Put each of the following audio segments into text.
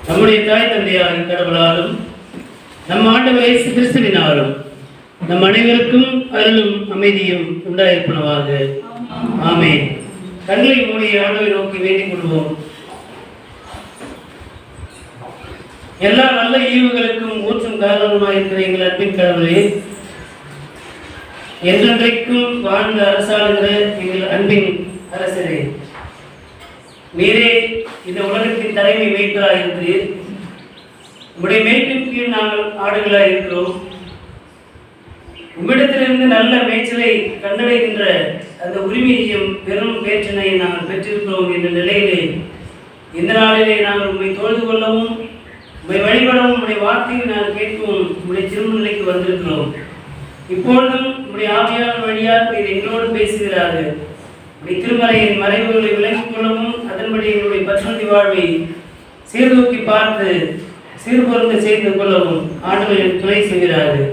நம்முடைய தாய் தந்தையாரின் கடவுளாலும் நம் ஆண்டவர் இயேசு கிறிஸ்துவினாலும் நம் அனைவருக்கும் அருளும் அமைதியும் உண்டாயிருப்பனவாக. ஆமென். கண்களை மூடி ஆண்டவரை நோக்கி வேண்டிக் கொள்வோம். எல்லா நல்ல ஈவுகளுக்கும் ஊற்றும் காரணமாயிருக்கிற எங்கள் அன்பின் கடவுளே, என்றென்றைக்கும் வாழ்ந்து அரசாளுகிற எங்கள் அன்பின் அரசரே, நீரே இந்த உலகத்தின் தலைமை மேய்ப்பராக இருக்கிறீர். உம்முடைய மேய்ப்பின் கீழ் நாங்கள் ஆடுகளாக இருக்கிறோம். உம்மிடத்திலிருந்து நல்ல மேய்ச்சலை கண்டடைகின்ற அந்த உரிமையையும் பெரும் பேற்றினை நாங்கள் பெற்றிருக்கிறோம் என்ற நிலையிலே இந்த நாளிலே நாங்கள் உண்மை தொழுது கொள்ளவும் உண்மை வழிபடவும் உங்களுடைய வார்த்தையை நாங்கள் கேட்கவும் உங்களுடைய திருமநிலைக்கு வந்திருக்கிறோம். இப்பொழுதும் உங்களுடைய ஆவியார் வழியாக நீர் எங்களோடு பேசுகிறார்கள். திருமலையின் மறைவுகளை விளங்கிக் கொள்ளவும் அதன்படி எங்களுடைய பசுமதி வாழ்வை சீர்தூக்கி பார்த்து சீர்பொருந்த செய்து கொள்ளவும் ஆண்டவரின் துணை செய்கிறார்கள்.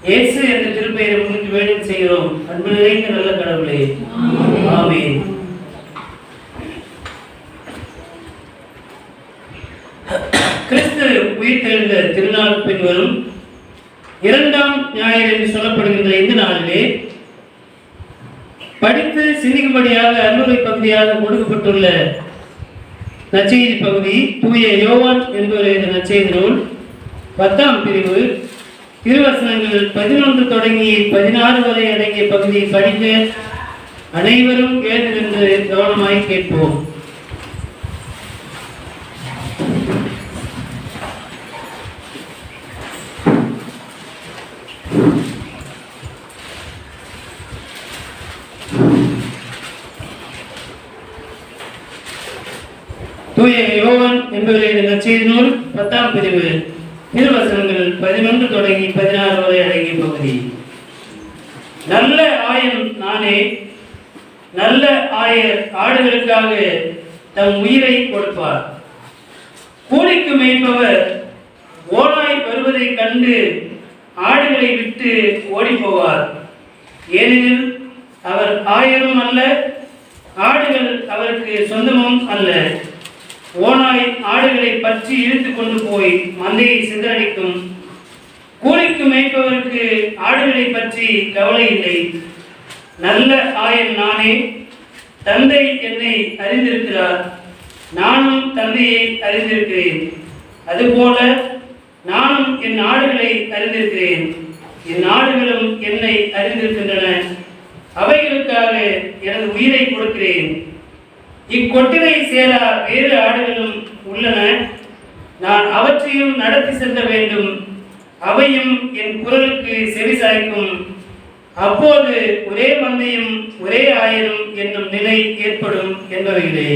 இயேசு என்ற திருப்பெயரை முன்னிட்டு வேணும் செய்கிறோம். அன்பு நிறைந்த நல்ல கடவுளே, ஆமென். கிறிஸ்து உயிர்த்தெழுந்த திருநாள் பின்வரும் 2ஆம் ஞாயிறு என்று சொல்லப்படுகின்ற இந்த நாளிலே படித்து சிந்திக்கும்படியாக அருளுரை பகுதியாக கொடுக்கப்பட்டுள்ள நற்செய்தி பகுதி தூய யோவான் என்பவருடைய நற்செய்தி நூல் 10ஆம் பிரிவு திருவசனங்கள் 11 தொடங்கி 16 வரை அடங்கிய பகுதியை படிக்க அனைவரும் எழுந்து நின்று கவனமாய் கேட்போம். தூய யோவான் என்பவருடைய நற்செய்தி நூல் 10ஆம் பிரிவு திருவசனங்கள் 11 தொடங்கி 16 வரை அடங்கிய பகுதி. நல்ல ஆயன் நானே. நல்ல ஆயர் ஆடுகளுக்காக தம் உயிரை கொடுப்பார். கூலிக்கு மேய்ப்பவர் ஓநாய் வருவதை கண்டு ஆடுகளை விட்டு ஓடி போவார். ஏனெனில் அவர் ஆயரும் அல்ல, ஆடுகள் அவருக்கு சொந்தமும் அல்ல. ஓநாய் ஆடுகளை பற்றி இழுத்து கொண்டு போய் மந்தையை சிதறடிக்கும். கூலிக்கு மேய்ப்பவருக்கு ஆடுகளை பற்றி கவலை இல்லை. நல்ல ஆயன் நானே. தந்தை என்னை அறிந்திருக்கிறார், நானும் தந்தையை அறிந்திருக்கிறேன். அதுபோல நானும் என் ஆடுகளை அறிந்திருக்கிறேன், என் ஆடுகளும் என்னை அறிந்திருக்கின்றன. அவைகளுக்காக எனது உயிரை கொடுக்கிறேன். இக்கொட்டினை சேரா வேறு ஆடுகளும் உள்ளன. நான் அவற்றையும் நடத்தி செல்ல வேண்டும். அவையும் என் குரலுக்கு செவிசாய்க்கும். அப்போது ஒரே மந்தையும் ஒரே ஆயரும் என்னும் நிலை ஏற்படும் என்பவைகளே.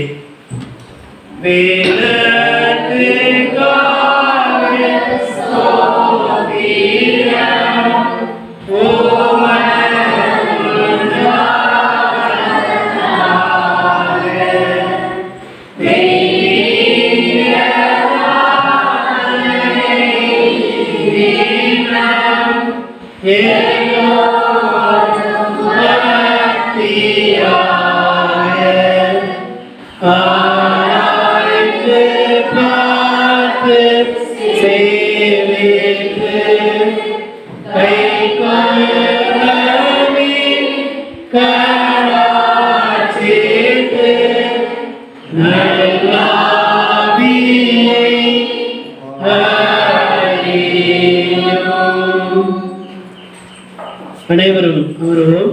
அனைவரும் அமருவோம்.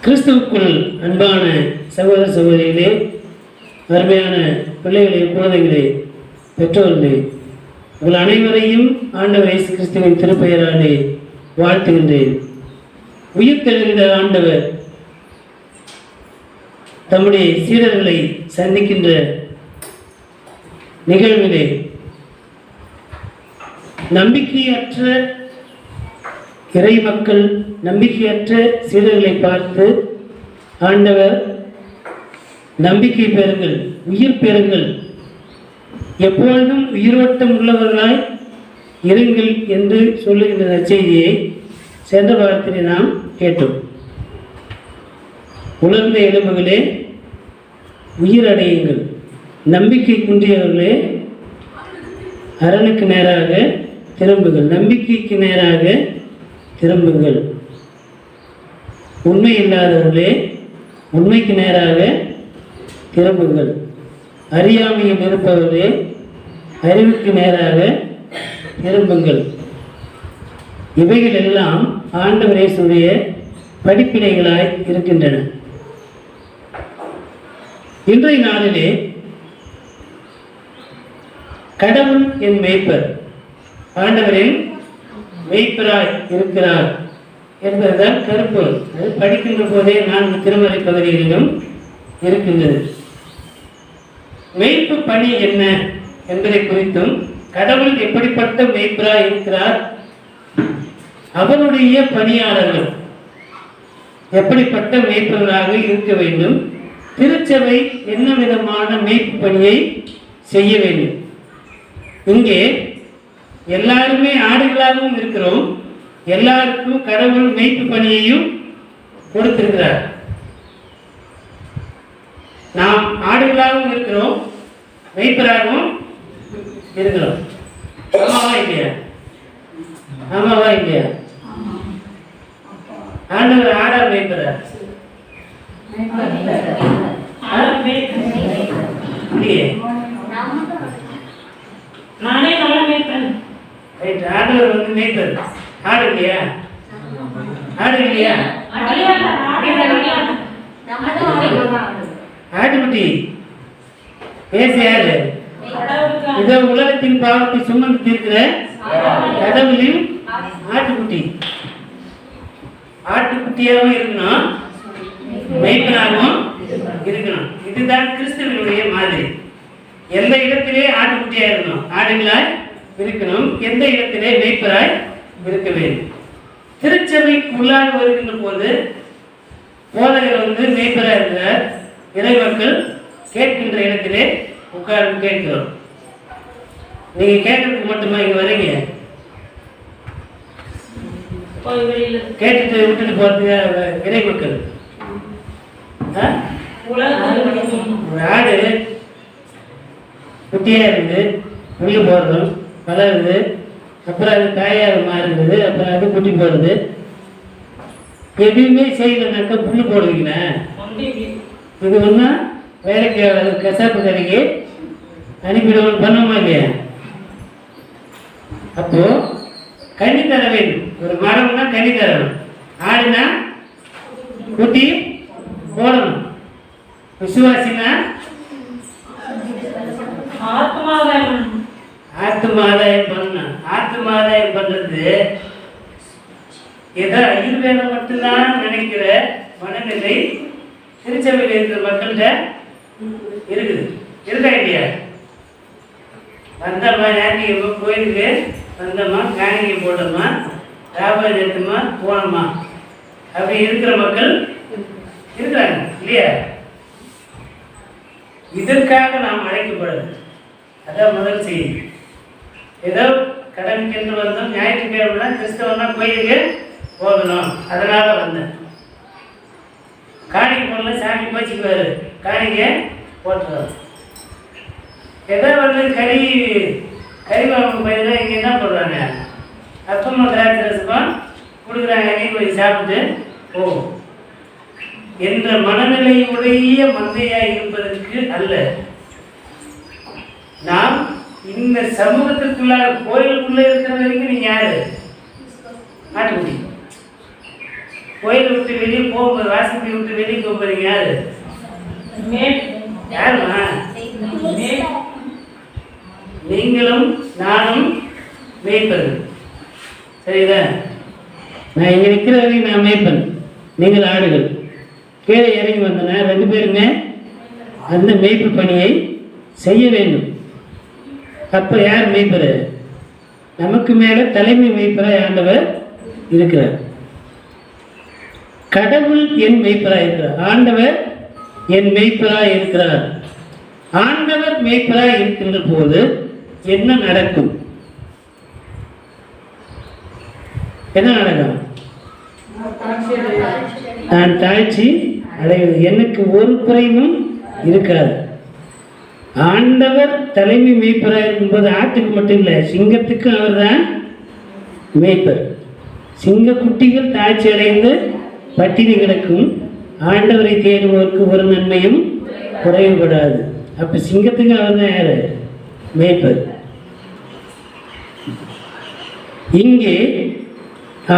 கிறிஸ்துவுக்குள் அன்பான சகோதர சகோதரிகளே, அருமையான பிள்ளைகளே, குழந்தைகளே, பெற்றோர்களே, உங்கள் அனைவரையும் ஆண்டவர் இயேசு கிறிஸ்துவின் திருப்பெயராலே வாழ்த்துகின்றேன். உயிர்த்தெழுந்த ஆண்டவர் தம்முடைய சீடர்களை சந்திக்கின்ற நிகழ்விலே நம்பிக்கையற்ற இறை மக்கள், நம்பிக்கையற்ற சீடர்களை பார்த்து ஆண்டவர் நம்பிக்கை பெறுங்கள், உயிர் பெறுங்கள், எப்பொழுதும் உயிரோட்டம் உள்ளவர்களாய் இருங்கள் என்று சொல்லுகின்ற நற்செய்தியை சென்ற வாரத்திலே நாம் கேட்டோம். உலர்ந்த எலும்புகளே உயிரடையுங்கள், நம்பிக்கை குன்றியவர்களே அரணுக்கு நேராக திரும்புங்கள். நம்பிக்கைக்கு நேராக திரும்புங்கள். உண்மை இல்லாதவர்களே உண்மைக்கு நேராக திரும்புங்கள். அறியாமையில் இருப்பவர்களே அறிவுக்கு நேராக திரும்புங்கள். இவைகள் எல்லாம் ஆண்டவர் இயேசுவுடைய படிப்பினைகளாய் இருக்கின்றன. இன்றைய நாளிலே கடவுள் என் மேய்ப்பர், ஆண்டவரின் மேய்ப்பராய் இருக்கிறார் என்பதுதான் கருப்பொருள். அது படிக்கின்ற போதே 4 திருமறை பகுதிகளிலும் இருக்கின்றது. மேய்ப்பு பணி என்ன என்பதை குறித்தும், கடவுள் எப்படிப்பட்ட மேய்ப்பராய் இருக்கிறார், அவருடைய பணியாளர்கள் எப்படிப்பட்ட மேய்ப்பர்களாக இருக்க வேண்டும், திருச்சபை என்ன விதமான மேய்ப்பு பணியை செய்ய வேண்டும். இங்கே எல்லாருமே ஆடுகளாகவும் இருக்கிறோம். எல்லாருக்கும் கடவுள் மேய்ப்பு பணியையும் கொடுத்திருக்கிறார். நாம் ஆடுகளாகவும் இருக்கிறோம், மேய்ப்பராகவும் இருக்கிறோம். ஆமாவா இல்லையா? ஆமாவா இல்லையா? ஆண்டவர் ஆடா மேய்ப்பரார் இல்லையே? நானே நல்ல மேய்ப்பன். ஆண்டவர் வந்து மேய்ப்பர். ஆடு இல்லையா? ஆடு இல்லையா? ஆட்டுக்குட்டி பேச யாரு? இதோ உலகத்தின் பாவத்தை சுமந்து தீர்க்கிற கடவுளின் ஆட்டுக்குட்டி. ஆட்டுக்குட்டியாகவும் இருக்கணும், மேய்ப்பனாகவும் இருக்கணும். இதுதான் கிறிஸ்துவனுடைய மாதிரி. எந்த இடத்திலே ஆட்டுக்குட்டியா இருக்கணும், ஆடுகளாய் இருக்கணும். எந்த இடத்திலே மேய்ப்பராய் இருக்க வேண்டும். திருச்சபைக்குள்ளாக வருகின்ற போது போதகர் வந்து மேய்ப்பராக இருக்கிறார். இறை மக்கள் கேட்கின்ற இடத்திலே உட்கார்ந்து கேட்கிறோம். நீங்க கேட்கறதுக்கு மட்டுமா இங்க வரீங்க? கேட்டுட்டு விட்டுட்டு போறதுக்கு இறை மக்கள். ஒரு ஆடு குட்டியா இருக்குது, புல்லு போடுறோம், வளருது, அப்புறம் அது காயாக மாறுது, அப்புறம் அது குட்டி போடுது. எதுவுமே செய்யலைனாக்கா புல்லு போடுவீங்களா? இது ஒன்றா வேலைக்கு கசாப்பு கடைக்கு அனுப்பிடுவோம், பண்ணோமா இல்லையா? அப்போ கனி தர வேண்டும். ஒரு மரம்னா கனி தரணும், ஆடுனா குட்டி போடணும், விசுவாசினா ஆத்மாதாயம் பண்ணணும். ஆத்மாதாயம் பண்றது ஏதோ ஆயுர்வேதம் மட்டும்தான் நினைக்கிற மனநிலை திருச்சபையில் இருக்கிற மக்கள்கிட்ட இருக்குது. இருக்கா இல்லையா? வந்தம்மா ஞாயிற்றுக்கிழமை கோயிலுக்கு வந்தம்மா, காணிக்கை போட்டோமா, வியாபாரம் எடுத்தோமா, போனோமா, அப்படி இருக்கிற மக்கள் இருக்கிறாங்க இல்லையா? இதற்காக நாம் அழைக்கப்படணும். அதான் முதல் செய்தி. ஏதோ கடமைக்கென்று வந்தோம், ஞாயிற்றுக்கிழமை கிறிஸ்தவனா கோயிலுக்கு போகணும், அதனால வந்தேன். காணிக்கை போடல, சாமி போச்சுக்குவாரு, காணிக்கை போட்டுருவோம். ஏதோ வந்து கறிவாங்க பயிரில் இங்கே என்ன பண்ணுறாங்க, அப்பமா திராட்சை ரசமாக கொடுக்குறாங்க, நீ போய் சாப்பிட்டு ஓ என்ற மனநிலையுடைய மந்தையாக இருப்பதற்கு அல்ல. நாம் இந்த சமூகத்திற்குள்ளாக கோயிலுக்குள்ளே இருக்கிற வரைக்கும் நீங்க யாரு? ஆட்டுக்குட்டி. கோயிலை விட்டு வெளியே போகும்போது, வாசப்படி விட்டு வெளியே போகிறீங்க யாரு? யாருமா? நீங்களும் நானும் மேய்ப்பர்கள். சரிதா? நான் இங்கே நிற்கிற வரைக்கும் நான் மேய்ப்பன், நீங்கள் ஆடுகள். கீழே இறங்கி வந்தன 2 பேருமே அந்த மேய்ப்பு பணியை செய்ய வேண்டும். அப்போ யார் மேய்ப்பர்? நமக்கு மேலே தலைமை மேய்ப்பராக ஆண்டவர் இருக்கிறார். கடவுள் என் மேய்ப்பராக இருக்கிறார். ஆண்டவர் என் மேய்ப்பராக இருக்கிறார். ஆண்டவர் மேய்ப்பராக இருக்கின்ற போது என்ன நடக்கும்? என்ன நடக்கும்? நான் தாழ்ச்சி அடைவது, எனக்கு ஒரு குறைவும் இருக்காது. ஆண்டவர் தலைமை மேய்ப்பராக இருக்கும்போது ஆட்டுக்கு மட்டும் இல்லை, சிங்கத்துக்கு அவர் தான் மேய்ப்பர். சிங்க குட்டிகள் தாய்ச்சி அடைந்து பட்டினி கிடக்கும், ஆண்டவரை தேடுவோருக்கு ஒரு நன்மையும் குறைவுபடாது. அப்போ சிங்கத்துக்கு அவர் தான் யார்? மேய்ப்பர். இங்கே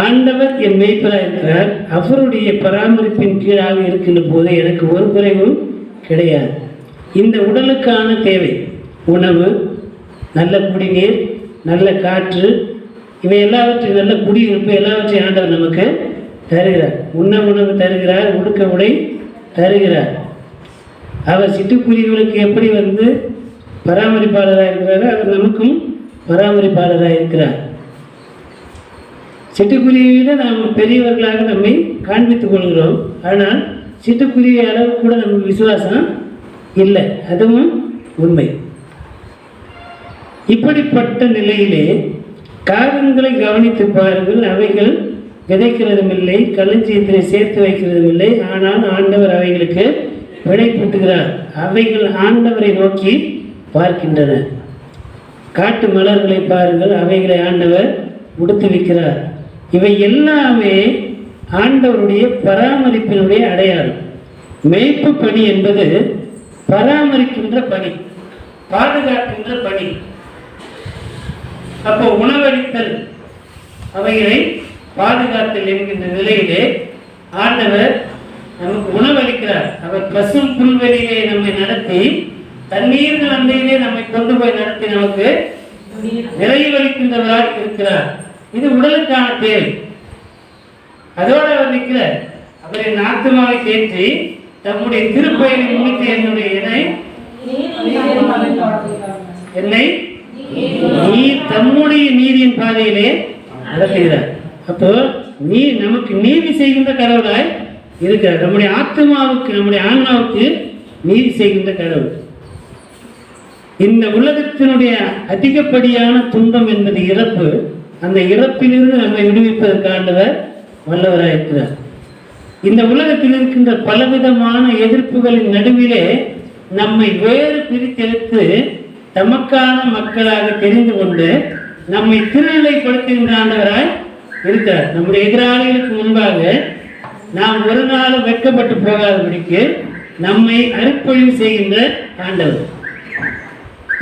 ஆண்டவர் என் மேய்ப்பராக இருக்கிறார், அவருடைய பராமரிப்பின் கீழாக இருக்கின்ற போது எனக்கு ஒரு குறைவும் கிடையாது. இந்த உடலுக்கான தேவை உணவு, நல்ல குடிநீர், நல்ல காற்று, இவை எல்லாவற்றையும் நல்ல குடியிருப்பு எல்லாவற்றையும் ஆண்டவர் நமக்கு தருகிறார். உண்ண உணவு தருகிறார், உடுக்க உடை தருகிறார். அவர் சிட்டுக்குருவிகளுக்கு எப்படி பராமரிப்பாளராக இருக்கிறாரோ அவர் நமக்கும் பராமரிப்பாளராக இருக்கிறார். சிட்டுக்குருவியில நாம் பெரியவர்களாக நம்மை காண்பித்துக் கொள்கிறோம். ஆனால் சிட்டுக்குருவி அளவு கூட நமக்கு விசுவாசம் இல்லை, அதுவும் உண்மை. இப்படிப்பட்ட நிலையிலே காகங்களை கவனித்து பாருங்கள், அவைகள் விதைக்கிறதும் இல்லை, களஞ்சியத்திலே சேர்த்து வைக்கிறதும் இல்லை, ஆனால் ஆண்டவர் அவைகளுக்கு விடை பூட்டுகிறார். அவைகள் ஆண்டவரை நோக்கி பார்க்கின்றன. காட்டு மலர்களை பாருங்கள், அவைகளை ஆண்டவர் உடுத்து வைக்கிறார். இவை எல்லாமே ஆண்டவருடைய பராமரிப்பினுடைய அடையாளம். மேய்ப்பு பணி என்பது பராமரிக்கின்ற பணி, பாதுகாக்கின்ற பணி. அப்போ உணவளித்தல், அவைகளை பாதுகாத்தல் என்கின்ற நிலையிலே ஆண்டவர் நமக்கு உணவளிக்கிறார். அவர் பசும் புல்வெளியிலே நம்மை நடத்தி, தண்ணீர்கள் அண்டையிலே நம்மை கொண்டு போய் நடத்தி நமக்கு நிறைவளிக்கின்றவராக இருக்கிறார். இது உடலுக்கான தேவை. அதோடு அவர் நிற்கிறார். அவரின் ஆத்துமாவை தேற்றி தம்முடைய திருப்பயனை முடித்து என்னுடைய என்னை தம்முடைய நீதியின் பாதையிலே நடத்துகிறார். அப்போ நமக்கு நீதி செய்கின்ற கடவுளாய் இருக்கிறார். நம்முடைய ஆத்மாவுக்கு, நம்முடைய ஆன்மாவுக்கு நீதி செய்கின்ற கடவுள். இந்த உலகத்தினுடைய அதிகப்படியான துன்பம் என்பது இறப்பு. அந்த இறப்பிலிருந்து நம்மை விடுவிப்பதற்காண்டவர் வல்லவராக இருக்கிறார். இந்த உலகத்தில் இருக்கின்ற பலவிதமான எதிர்ப்புகளின் நடுவிலே நம்மை வேறு பிரித்தெடுத்து தமக்கான மக்களாக தெரிந்து கொண்டு நம்மை திருநிலைப்படுத்துகின்ற ஆண்டவராய் இருக்கிறார். நம்முடைய எதிராளிகளுக்கு முன்பாக நாம் ஒரு நாளும் வெட்கப்பட்டு போகாதபடிக்கு நம்மை அருட்பொழிவு செய்கின்ற ஆண்டவர்.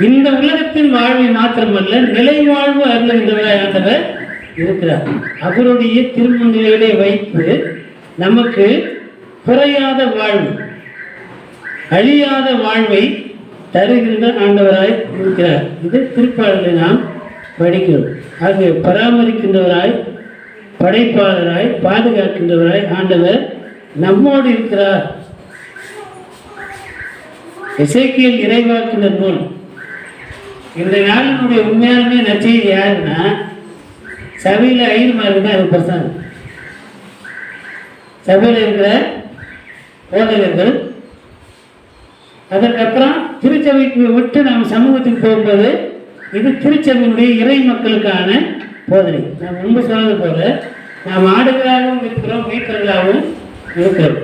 இந்த உலகத்தின் வாழ்வை மாத்திரமல்ல, நிலை வாழ்வு அருளுகின்றவராய் ஆண்டவர் இருக்கிறார். அவருடைய திருமுன்னிலையிலே வைத்து நமக்கு குறையாத வாழ்வு, அழியாத வாழ்வை தருகின்ற ஆண்டவராய் இருக்கிறார். இது திருப்பாடலை நாம் படிக்கிறோம். ஆக பராமரிக்கின்றவராய், படைப்பாளராய், பாதுகாக்கின்றவராய் ஆண்டவர் நம்மோடு இருக்கிறார். எசேக்கியேல் இறைவாக்கின்ற நூல் இந்த நாளினுடைய உண்மையாலுமே நற்செய்தி யாருன்னா, சபையில் ஐயர்மாருக்கு தான் அது பிரசங்கம். சபையில் இருக்கிற போதகர்கள், அதற்கப்புறம் திருச்சபைக்கு விட்டு நாம் சமூகத்துக்கு போகும்போது இது திருச்சபையினுடைய இறை மக்களுக்கான போதனை. நாம் முன்பு சொன்னது போல நாம் ஆடுகளாகவும் இருக்கிறோம், மீட்பர்களாகவும் இருக்கிறோம்.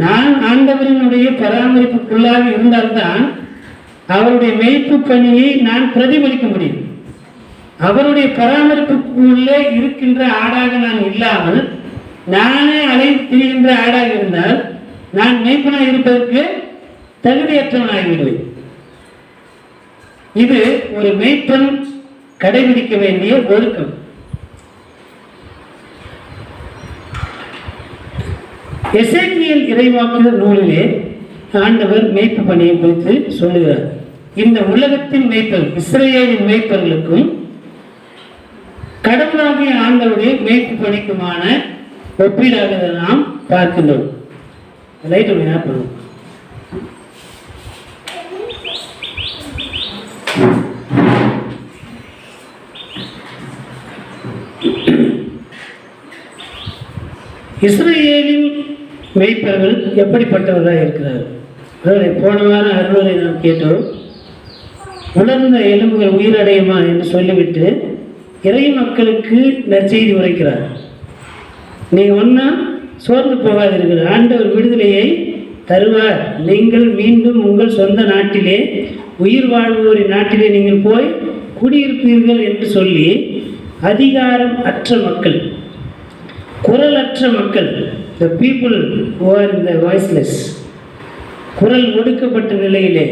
நான் ஆண்டவரினுடைய பராமரிப்புக்குள்ளாக இருந்தால்தான் அவருடைய மேய்ப்பு பணியை நான் பிரதிபலிக்க முடியும். அவருடைய பராமரிப்புக்குள்ளே இருக்கின்ற ஆடாக நான் இல்லாமல் நானே அலைந்து திரிகின்ற ஆடாக இருந்தால் நான் மேய்ப்பனாக இருப்பதற்கு தகுதியற்றவனாகிவிடுவேன். இது ஒரு மேய்ப்பன் கடைபிடிக்க வேண்டிய ஒழுக்கம். எசேக்கியேல் இறைவாக்கினர் நூலிலே ஆண்டவர் மேய்ப்பு பணியை குறித்து சொல்லுகிறார். இந்த உலகத்தின் மேய்ப்பர், இஸ்ரேலின் மேய்ப்பர்களுக்கும் கடவுளாகிய ஆண்டவருடைய மேய்ப்பு பணிக்குமான ஒப்பீடாக நாம் பார்க்கின்றோம். லைட் என்ன பண்ணுவோம். இஸ்ரேலின் மேய்ப்பர்கள் எப்படிப்பட்டவர்களாக இருக்கிறார்கள்? போன வாரம் அருள்வரை நாம் கேட்டோம். உலர்ந்த எலும்புகள் உயிரடையுமா என்று சொல்லிவிட்டு இறை மக்களுக்கு நற்செய்தி உரைக்கிறார். நீங்கள் ஒன்றா சோர்ந்து போகாதீர்கள், ஆண்டவர் விடுதலையை தருவார். நீங்கள் மீண்டும் உங்கள் சொந்த நாட்டிலே உயிர் வாழ்வோரின் நாட்டிலே நீங்கள் போய் குடியிருப்பீர்கள் என்று சொல்லி அதிகாரம் அற்ற மக்கள், குரலற்ற மக்கள், the people who are in the voiceless, குரல் ஒடுக்கப்பட்ட நிலையிலே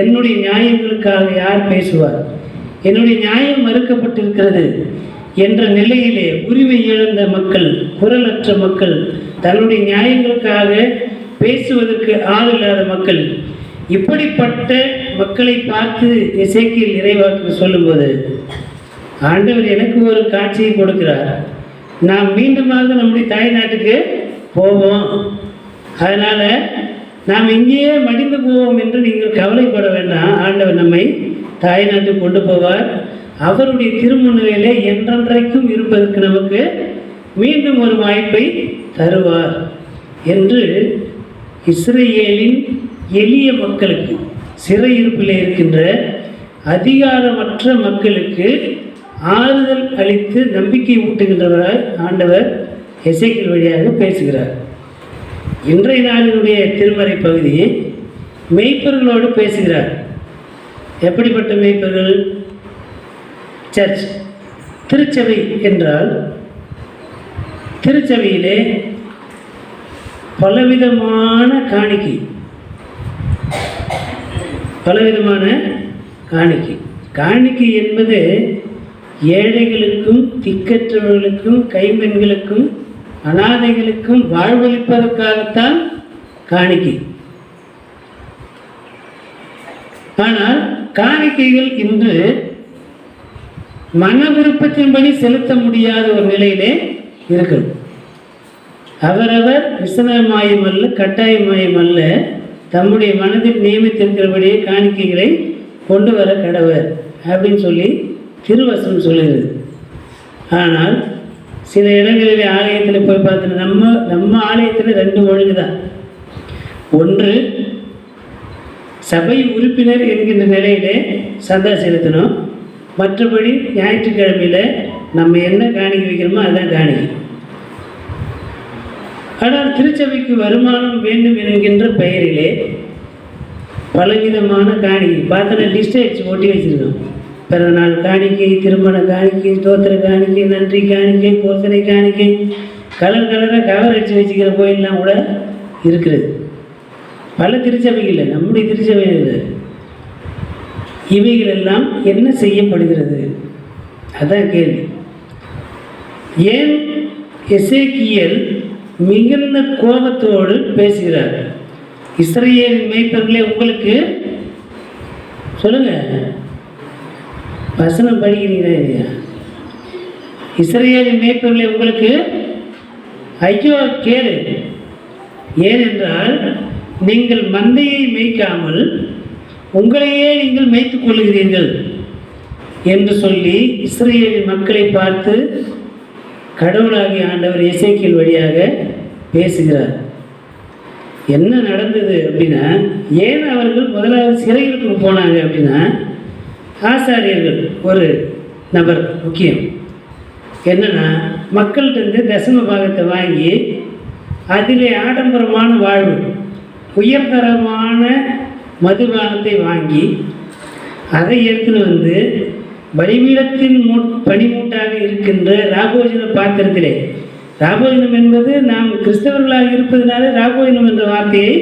என்னுடைய நியாயங்களுக்காக யார் பேசுவார், என்னுடைய நியாயம் மறுக்கப்பட்டிருக்கிறது என்ற நிலையிலே உரிமை இழந்த மக்கள், குரலற்ற மக்கள், தன்னுடைய நியாயங்களுக்காக பேசுவதற்கு ஆள் இல்லாத மக்கள், இப்படிப்பட்ட மக்களை பார்த்து எசேக்கியேல் இறைவாக்கு சொல்லும்போது ஆண்டவர் எனக்கு ஒரு காட்சியை கொடுக்கிறார். நாம் மீண்டுமாக நம்முடைய தாய் நாட்டுக்கு போவோம், அதனால் நாம் இங்கேயே மடிந்து போவோம் என்று நீங்கள் கவலைப்பட வேண்டாம். ஆண்டவர் நம்மை தாய் நாட்டுக்கு கொண்டு போவார். அவருடைய திருமுன்னிலையிலே என்றென்றைக்கும் இருப்பதற்கு நமக்கு மீண்டும் ஒரு வாய்ப்பை தருவார் என்று இஸ்ரேலின் எளிய மக்களுக்கு, சிறையிருப்பில் இருக்கின்ற அதிகாரமற்ற மக்களுக்கு ஆறுதல் அளித்து நம்பிக்கை ஊட்டுகின்றவராய் ஆண்டவர் எசேக்கியேல் வழியாக பேசுகிறார். இன்றைய நாளினுடைய திருமறை பகுதி மெய்ப்பர்களோடு பேசுகிறார். எப்படிப்பட்ட மெய்ப்பர்கள்? சர்ச், திருச்சபை என்றால் திருச்சபையிலே பலவிதமான காணிக்கை, பலவிதமான காணிக்கை. காணிக்கை என்பது ஏழைகளுக்கும் திக்கற்றவர்களுக்கும் கைம்பெண்களுக்கும் அனாதைகளுக்கும் வாழ்வளிப்பதற்காகத்தான் காணிக்கை. ஆனால் காணிக்கைகள் இன்று மன விருப்பத்தின்படி செலுத்த முடியாத ஒரு நிலையிலே இருக்கிறது. அவரவர் விசனமாயம் அல்ல, கட்டாயமாயம் அல்ல, தம்முடைய மனதில் நியமித்திருக்கிறபடியே காணிக்கைகளை கொண்டு வர கடவர் அப்படின்னு சொல்லி திருவசனம் சொல்லுகிறது. ஆனால் சில இடங்களில் ஆலயத்தில் போய் பார்த்துட்டு நம்ம ஆலயத்தில் 2 ஒழுங்கு தான். ஒன்று, சபை உறுப்பினர் என்கின்ற நிலையிலே சந்தா செலுத்தணும். மற்றபடி ஞாயிற்றுக்கிழமையில் நம்ம என்ன காணிக்கை வைக்கிறோமோ அதுதான் காணிக்கை. ஆனால் திருச்சபைக்கு வருமானம் வேண்டும் என்கின்ற பெயரிலே பலவிதமான காணிக்கை பார்த்தோன்னா லிஸ்ட் ஒட்டி வச்சுருக்கோம். பிறந்தநாள் காணிக்கை, திருமண காணிக்கை, ஸ்தோத்திர காணிக்கை, நன்றி காணிக்கை, போசனை காணிக்கை, கலர் கலராக கவர் அடித்து வச்சுக்கிற கோயிலெலாம் கூட இருக்கிறது. பல திருச்சபைகள், நம்முடைய திருச்சபைகள். இவைகளெல்லாம் என்ன செய்யப்படுகிறது? அதான் கேள்வி. ஏன் எசேக்கியேல் மிகுந்த கோபத்தோடு பேசுகிறார்? இஸ்ரவேலின் மேய்ப்பர்களே, உங்களுக்கு சொல்லுங்க, வசனம் படிக்கிறீங்களா இல்லையா? இஸ்ரவேலின் மேய்ப்பர்களே, உங்களுக்கு ஐயோ கேளு. ஏனென்றால் நீங்கள் மந்தையை மேய்க்காமல் உங்களையே நீங்கள் மேய்த்துக் கொள்ளுகிறீர்கள் என்று சொல்லி இஸ்ரவேலின் மக்களை பார்த்து கடவுளாகிய ஆண்டவர் எசேக்கியேல் வழியாக பேசுகிறார். என்ன நடந்தது அப்படின்னா, ஏன் அவர்கள் முதலாவது சிறைகளுக்கு போனாங்க அப்படின்னா, ஆசாரியர்கள் ஒரு நபர் முக்கியம். என்னென்னா, மக்கள்கிட்ட தசம பாகத்தை வாங்கி அதிலே ஆடம்பரமான வாழ்வு, உயர்தரமான மதுபானத்தை வாங்கி அதை எடுத்துன்னு வந்து பலிபீடத்தின் பனிமூட்டாக இருக்கின்ற ராபோஜன பாத்திரத்திலே, ராபோஜனம் என்பது நாம் கிறிஸ்தவர்களாக இருப்பதனால ராபோஜனம் என்ற வார்த்தையை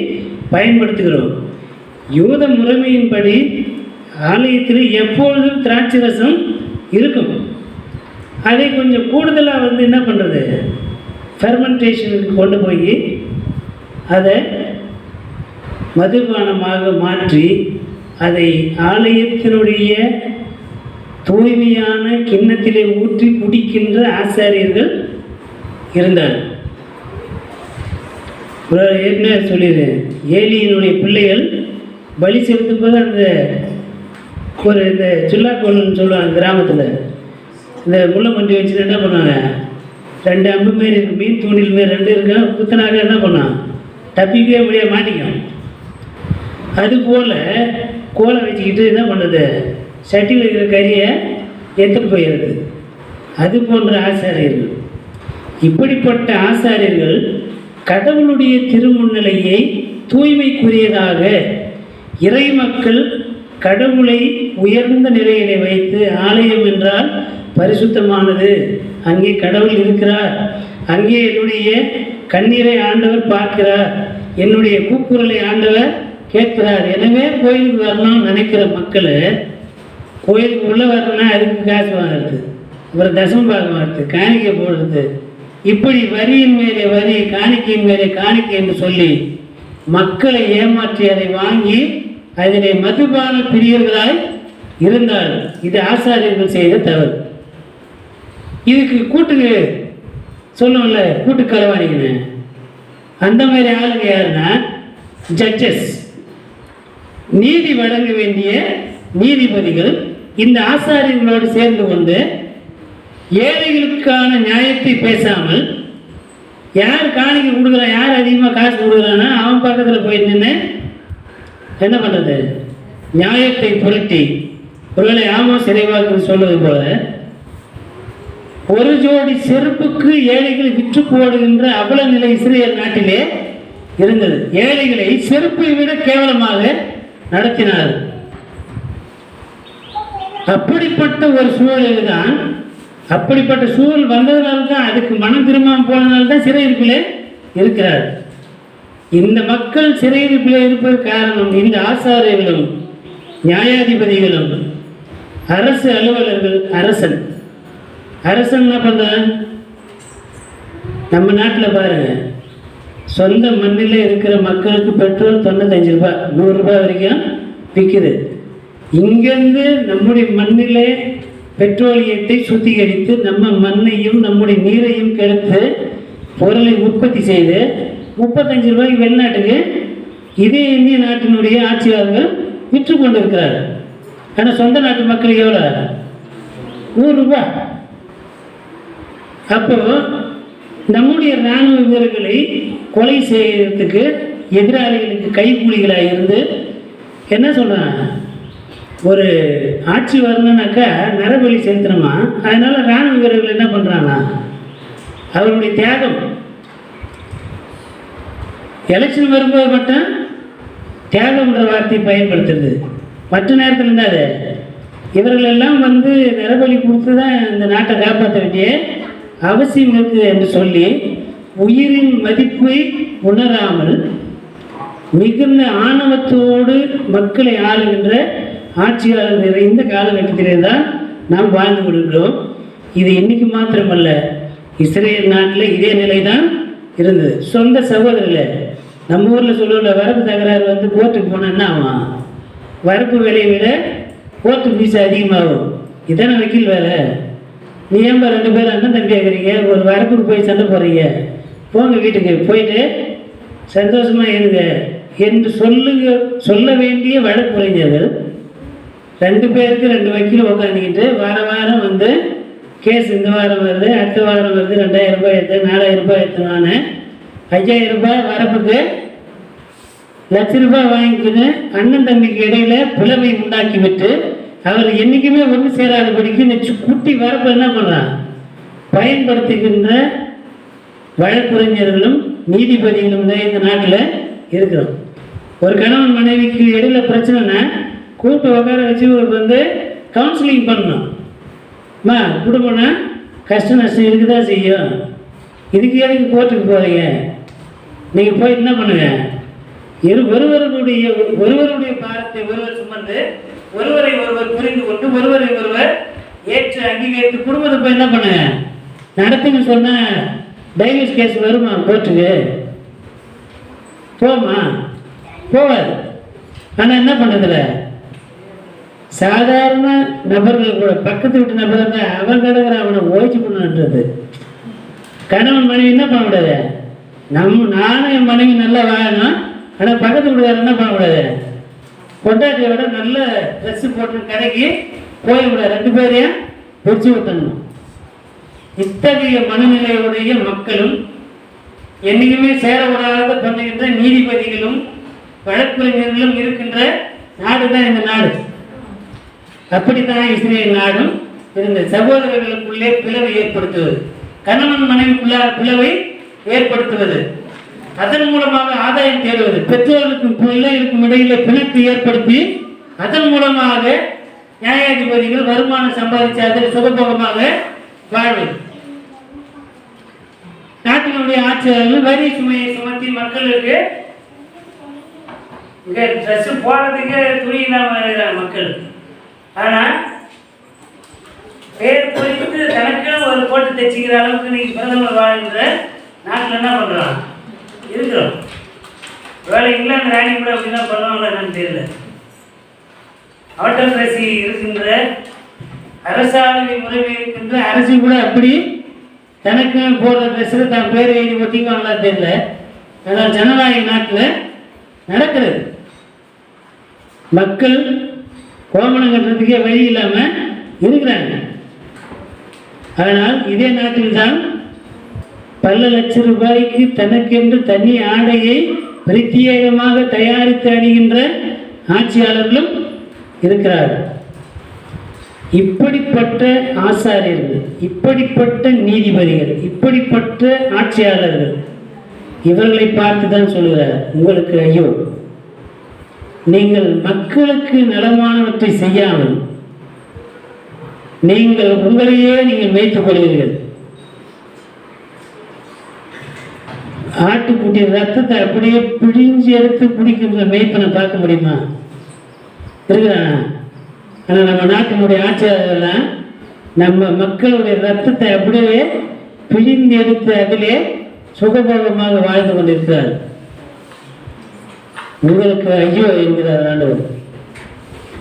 பயன்படுத்துகிறோம். யூத முறைமையின்படி ஆலயத்தில் எப்பொழுதும் திராட்சை ரசம் இருக்கும். அதை கொஞ்சம் கூடுதலாக என்ன பண்ணுறது, ஃபெர்மெண்டேஷனுக்கு கொண்டு போய் அதை மதுபானமாக மாற்றி அதை ஆலயத்தினுடைய தூய்மையான கிண்ணத்திலே ஊற்றி குடிக்கின்ற ஆசாரியர்கள் இருந்தார். ஏற்கனவே சொல்லிடுறேன், ஏலியினுடைய பிள்ளைகள் பலி செலுத்தும் போது அந்த ஒரு இந்த சுல்லாக்கோள்னு சொல்லுவாங்க கிராமத்தில், இந்த முள்ளை மண்டி வச்சுட்டு என்ன பண்ணுவாங்க, 2 அம்பு மாரி இருக்கு, மீன் தூண்டில் மாரி 2 இருக்கும், குத்தனாக என்ன பண்ணான், தப்பிக்கவே முடியாது, மாட்டிக்கும். அதுபோல் கோலை வச்சுக்கிட்டு என்ன பண்ணுறது, சட்டியில் இருக்கிற கறியை எடுத்துகிட்டு போயிடுது. அது போன்ற ஆசாரியர்கள், இப்படிப்பட்ட ஆசாரியர்கள் கடவுளுடைய திருமுன்னிலையை தூய்மைக்குரியதாக இறை மக்கள் கடவுளை உயர்ந்த நிலையிலே வைத்து, ஆலயம் என்றால் பரிசுத்தமானது, அங்கே கடவுள் இருக்கிறார், அங்கே என்னுடைய கண்ணீரை ஆண்டவர் பார்க்கிறார், என்னுடைய கூக்குரலை ஆண்டவர் கேட்கிறார், எனவே கோயிலுக்கு வரணும்னு நினைக்கிற மக்கள் கோயிலுக்கு உள்ளே வரணும்னா அதுக்கு காசு வாங்குறது, அப்புறம் தசம பாகம் வாங்குறது, காணிக்கை போடுறது, இப்படி வரியின் மேலே வரி, காணிக்கையின் மேலே காணிக்கை என்று சொல்லி மக்களை ஏமாற்றி அதை வாங்கி அதிலே மதுபான பிரியர்களாய் இருந்தால் இது ஆசாரியர்கள் செய்த தவறு. இதுக்கு கூட்டுக்கு சொல்லுவோம்ல, கூட்டு களவாணிங்கன்னு, அந்த மாதிரி ஆளுங்க யாருன்னா ஜட்ஜஸ், நீதி வழங்க வேண்டிய நீதிபதிகள் இந்த ஆசாரியர்களோடு சேர்ந்து கொண்டு ஏழைகளுக்கான நியாயத்தை பேசாமல், யார் காணிக்கை கொடுக்குறான், யார் அதிகமாக காசு கொடுக்குறான்னா அவன் பக்கத்தில் போய் நின்று என்ன பண்ணுறது, நியாயத்தை புரட்டி, ஒருவேளை ஆமா சிறைவாக்குன்னு சொல்வது போல ஒரு ஜோடி செருப்புக்கு ஏழைகளை விற்று போடுகின்ற அவல நிலை இஸ்ரேல் நாட்டிலே இருந்தது. ஏழைகளை செருப்பை விட கேவலமாக நடத்தினார். அப்படிப்பட்ட ஒரு சூழலில் தான், அப்படிப்பட்ட சூழல் வந்ததுனால்தான், அதுக்கு மனம் திரும்பாமல் போனதுனால்தான் சிறையிருப்பிலே இருக்கிறார். இந்த மக்கள் சிறையிருப்பிலே இருப்பது காரணம் இந்த ஆசாரியர்களும் நியாயாதிபதிகளும் அரசு அலுவலர்கள். அரசன் என்ன பண்ணுறான், நம்ம நாட்டில் பாருங்க, சொந்த மண்ணில் இருக்கிற மக்களுக்கு பெட்ரோல் 95 ரூபாய் 100 ரூபாய் வரைக்கும் விற்குது. இங்கேருந்து நம்முடைய மண்ணிலே பெட்ரோலியத்தை சுத்திகரித்து நம்ம மண்ணையும் நம்முடைய நீரையும் கெடுத்து பொருளை உற்பத்தி செய்து 35 ரூபாய்க்கு வெளிநாட்டுக்கு இதே இந்திய நாட்டினுடைய ஆட்சியாளர்கள் விற்று கொண்டு இருக்கிறார்கள். ஆனால் சொந்த நாட்டு மக்களுக்கு எவ்வளோ, 100 ரூபாய். அப்போ நம்முடைய இராணுவ வீரர்களை கொலை செய்யறதுக்கு எதிராளிகளுக்கு கைக்கூலிகளாக இருந்து என்ன சொல்கிறாங்க, ஒரு ஆட்சி வரணுன்னாக்கா நரபலி செலுத்தணுமா, அதனால இராணுவ வீரர்கள் என்ன பண்ணுறாங்க, அவருடைய தியாகம் எலெக்ஷன் வரும்போது மட்டும் தியாகம்ன்ற வார்த்தையை பயன்படுத்துறது, மற்ற நேரத்தில் இருந்தால் இவர்கள் எல்லாம் வந்து நரபலி கொடுத்து தான் இந்த நாட்டை காப்பாற்ற வேண்டிய அவசியம் இருக்குது என்று சொல்லி உயிரின் மதிப்பை உணராமல் மிகுந்த ஆணவத்தோடு மக்களை ஆளுகின்ற ஆட்சியாளர் நிறைந்த காலகட்டத்திலே தான் நாம் வாழ்ந்து கொண்டிருக்கிறோம். இது இன்னைக்கு மாத்திரமல்ல, இஸ்ரேல் நாட்டில் இதே நிலை தான் இருந்தது. சொந்த சகோதரர்கள் நம்ம ஊரில் சொல்லுவோம்ல, வரப்பு தகராறு வந்து கோர்ட்டுக்கு போனோன்னா ஆகும், வரப்பு விலையை விட கோர்ட்டு ஃபீஸ் அதிகமாகும், இதான வக்கீல் வேலை. நீ ஏன்பா 2 பேர் அண்ணன் தம்பி ஆகிறீங்க, ஒரு வரப்புக்கு போய் சண்டை போடுறீங்க, போங்க வீட்டுக்கு போயிட்டு சந்தோஷமாக இருங்க என்று சொல்ல வேண்டிய வழக்குரைஞர்கள் 2 பேருக்கு 2 வக்கீல் உட்காந்துக்கிட்டு வாரம் வந்து கேஸ் இந்த வாரம் வருது, அடுத்த வாரம் வருது, 2000 ரூபாய் எடுத்து 4000 ரூபாய் எடுத்துவான 5000 ரூபாய் வரப்புக்கு 1,00,000 ரூபாய் வாங்கிக்கின்னு அண்ணன் தம்பிக்கு இடையில பிளவை உண்டாக்கி விட்டு அவர் என்றைக்குமே ஒன்று சேராதபடிக்கு குட்டி வரப்பு என்ன பண்ணுறான் பயன்படுத்துகின்ற வழக்குரைஞர்களும் நீதிபதிகளும் தான் இந்த நாட்டில் இருக்கிறோம். ஒரு கணவன் மனைவிக்கு இடையில பிரச்சனைனா கூட்டு உட்கார வச்சு வந்து கவுன்சிலிங் பண்ணணும். அம்மா குடும்பம்னா கஷ்ட நஷ்டம் இதுக்கு தான் செய்யும், இதுக்கு எதுக்கு கோர்ட்டுக்கு போகிறீங்க, நீங்கள் போய் என்ன பண்ணுங்க, ஒருவருடைய பாரத்தை ஒருவர் சுமந்து ஒருவரை ஒருவர் புரிந்து கொண்டு ஒருவரை ஒருவர் ஏற்று அங்கீகரித்து குடும்பத்தை போய் என்ன பண்ணுங்க நடத்துங்க. சொன்னால் டைவர்ஸ் கேஸ் வருமா கோர்ட்டுக்கு, போமா போவாது. ஆனால் என்ன பண்ணுறதில்ல, சாதாரண நபர்கள் கூட பக்கத்து வீட்டு நபர் தான் அவன் கிடக்கிற அவனை ஓய்ச்சி பண்ணுன்றது. கணவன் மனைவி என்ன பண்ணக்கூடாது, நானும் என் மனைவி நல்லா வாழணும், ஆனால் பக்கத்து வீட்டுக்காரர் என்ன பண்ணக்கூடாது, கொண்டாட்டியோட நல்ல ட்ரெஸ்ஸு போட்டு கடைக்கு போயிடக்கூடாது, 2 பேரையும் பிடிச்சி விட்டணும். இத்தகைய மனநிலையுடைய மக்களும் என்னைக்குமே சேரக்கூடாத பண்ணுகின்ற நீதிபதிகளும் வழக்குரைஞர்களும் இருக்கின்ற நாடு தான் இந்த நாடு. அப்படித்தான் இஸ்ரேல் நாடும் இருந்த சகோதரர்களுக்குள்ளே பிளவை ஏற்படுத்துவது, கணவன் மனைவிக்குள்ள பிளவை ஏற்படுத்துவது. அதன் மூலமாக ஆதாயம் தேடுவது, பெற்றோருக்கும் பிள்ளைகளுக்கும் இடையில பிணக்கு ஏற்படுத்தி அதன் மூலமாக நியாயாதிபதிகள் வருமானம் சம்பாதிச்சு அதில் சுகபோகமாக வாழ்வது. நாட்டினுடைய ஆட்சியாளர்கள் வரி சுமையை சுமத்தி மக்களுக்கு இங்க ட்ரெஸ் போடுறதுக்கு துணி இல்லாம இருக்கிறாங்க மக்கள். ஆனா பேர் குறித்து தனக்கு ஒரு போட்டு தைச்சிக்கிற அளவுக்கு இன்னைக்கு பிரதமர் வாழ்கின்ற நாட்டில் என்ன பண்றான் இருக்கிறோம். வேலை இங்கிலாந்து ராணி கூட அப்படிதான் பண்ணுவாங்களா என்னன்னு தெரியல. ஆட்டோகிரசி இருக்கின்ற அரசாளுகை முறைமை இருக்கின்ற அரசு கூட அப்படி தனக்கு போடுற ட்ரெஸ்ஸில் தான் பேர் எழுதி ஒட்டிக்குவாங்களா தெரியல. அதான் ஜனநாயக நாட்டில் நடக்கிறது. மக்கள் கோமணம் கட்டுறதுக்கே வழி இல்லாமல் இருக்கிறாங்க. ஆனால் இதே நாட்டில் தான் பல லட்சம் ரூபாய்க்கு தனக்கென்று தனி ஆடையை பிரத்யேகமாக தயாரித்து அணிகின்ற ஆட்சியாளர்களும் இருக்கிறார்கள். இப்படிப்பட்ட ஆசாரியர்கள், இப்படிப்பட்ட நீதிபதிகள், இப்படிப்பட்ட ஆட்சியாளர்கள் இவர்களை பார்த்து தான் சொல்கிறார், உங்களுக்கு ஐயோ, நீங்கள் மக்களுக்கு நலமானவற்றை செய்யாமல் நீங்கள் உங்களையே நீங்கள் வைத்துக் கொள்வீர்கள். ஆட்டுக்குட்டி ரத்தத்தை அப்படியே பிழிஞ்சு எடுத்து குடிக்கின்ற மேய்ப்பனை பார்க்க முடியுமா? இருக்கிறான். ஆனால் நம்ம நாட்டினுடைய ஆட்சியாளர்கள்லாம் நம்ம மக்களுடைய ரத்தத்தை அப்படியே பிழிந்து எடுத்து அதிலே சுகபோகமாக வாழ்ந்து கொண்டிருக்கிறார். உங்களுக்கு ஐயோ என்கிறார் ஆண்டவர்.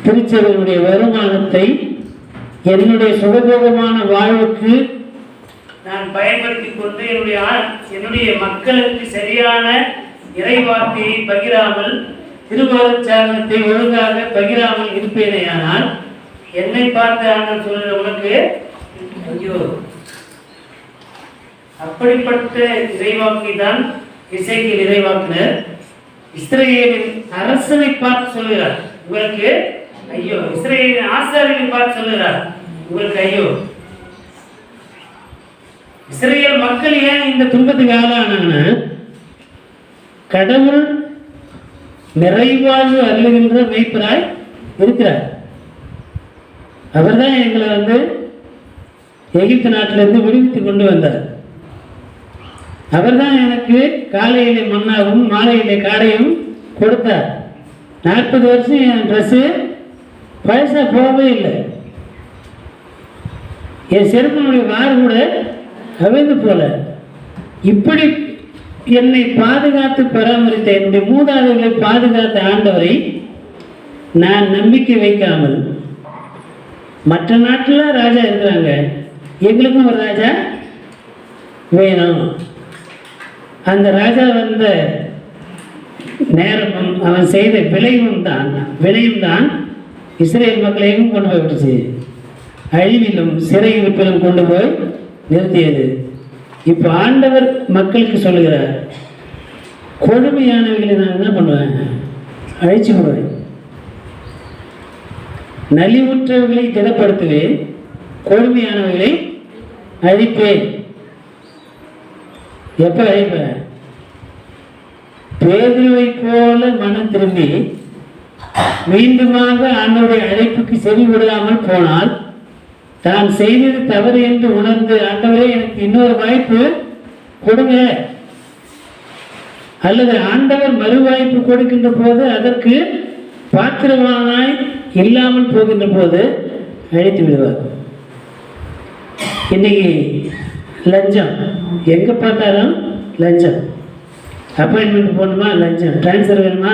திருச்சபையினுடைய வருமானத்தை என்னுடைய சுகபோகமான வாழ்வுக்கு நான் பயன்படுத்தி கொண்டு என்னுடைய மக்களுக்கு சரியான இறைவார்த்தையை பகிராமல், திருவாரூர் ஒழுங்காக பகிராமல் இருப்பேனேயானால் என்னை பார்த்து ஆண்டவர் சொல்ற உனக்கு ஐயோ. அப்படிப்பட்ட இறைவாக்கை தான் இசைக்கியல் இறைவாக்கினர் இஸ்ரவேலின் அரசனை பார்த்து சொல்கிறார், உங்களுக்கு ஐயோ. இஸ்ரவேலின் ஆசாரியனை பார்த்து சொல்கிறார், உங்களுக்கு ஐயோ. இஸ்ரவேல் மக்கள் ஏன் இந்த துன்பத்துக்கு ஆளானாங்கன்னா, கடவுள் நிறைவாழ்வு அருளுகின்ற மேய்ப்பராய் இருக்கிறார். அவர் தான் எங்களை எகிப்து நாட்டிலிருந்து விடுவித்து கொண்டு வந்தார். அவர் தான் எனக்கு காலையிலே மன்னாவும் மாலையிலே காடையும் கொடுத்தார். 40 வருஷம் என் ட்ரெஸ்ஸு பழசா போகவே இல்லை. என் செருப்பினுடைய வார் கூட அவிழ்ந்து போல. இப்படி என்னை பாதுகாத்து பராமரித்த என்னுடைய மூதாதைகளை பாதுகாத்த ஆண்டவரை நான் நம்பிக்கை வைக்காமல், மற்ற நாட்டில் ராஜா இருக்கிறாங்க, எங்களுக்கும் ஒரு ராஜா வேணும். அந்த ராஜா வந்த நேரமும் அவன் செய்த விளைவும் தான் இஸ்ரேல் மக்களையும் கொண்டு போய் விட்டுச்சு. அழிவிலும் சிறை இருப்பிலும் கொண்டு போய் நிறுத்தியது. இப்போ ஆண்டவர் மக்களுக்கு சொல்லுகிறார், கொடுமையானவர்களை நான் என்ன பண்ணுவேன்? அழிச்சு விடுவேன். நலிவுற்றவர்களை திடப்படுத்துவேன், கொடுமையானவர்களை அழிப்பேன். எப்ப அழிப்பேன்? பேதுருவை போல மனம் திரும்பி மீண்டுமாக ஆண்டவருடைய அழைப்புக்கு செவி விடாமல் போனால், தான் செய்தது தவறு என்று உணர்ந்து, ஆண்டவரே எனக்கு இன்னொரு வாய்ப்பு கொடுங்க, அல்லது ஆண்டவர் மறு வாய்ப்பு கொடுக்கின்ற போது அதற்கு பாத்திரமானாய் இல்லாமல் போகின்ற போது அழைத்து விடுவார். இன்னைக்கு லஞ்சம் எங்கே பார்த்தாலும் லஞ்சம். அப்பாயின்மெண்ட் போகணுமா லஞ்சம், டிரான்ஸ்ஃபர் வேணுமா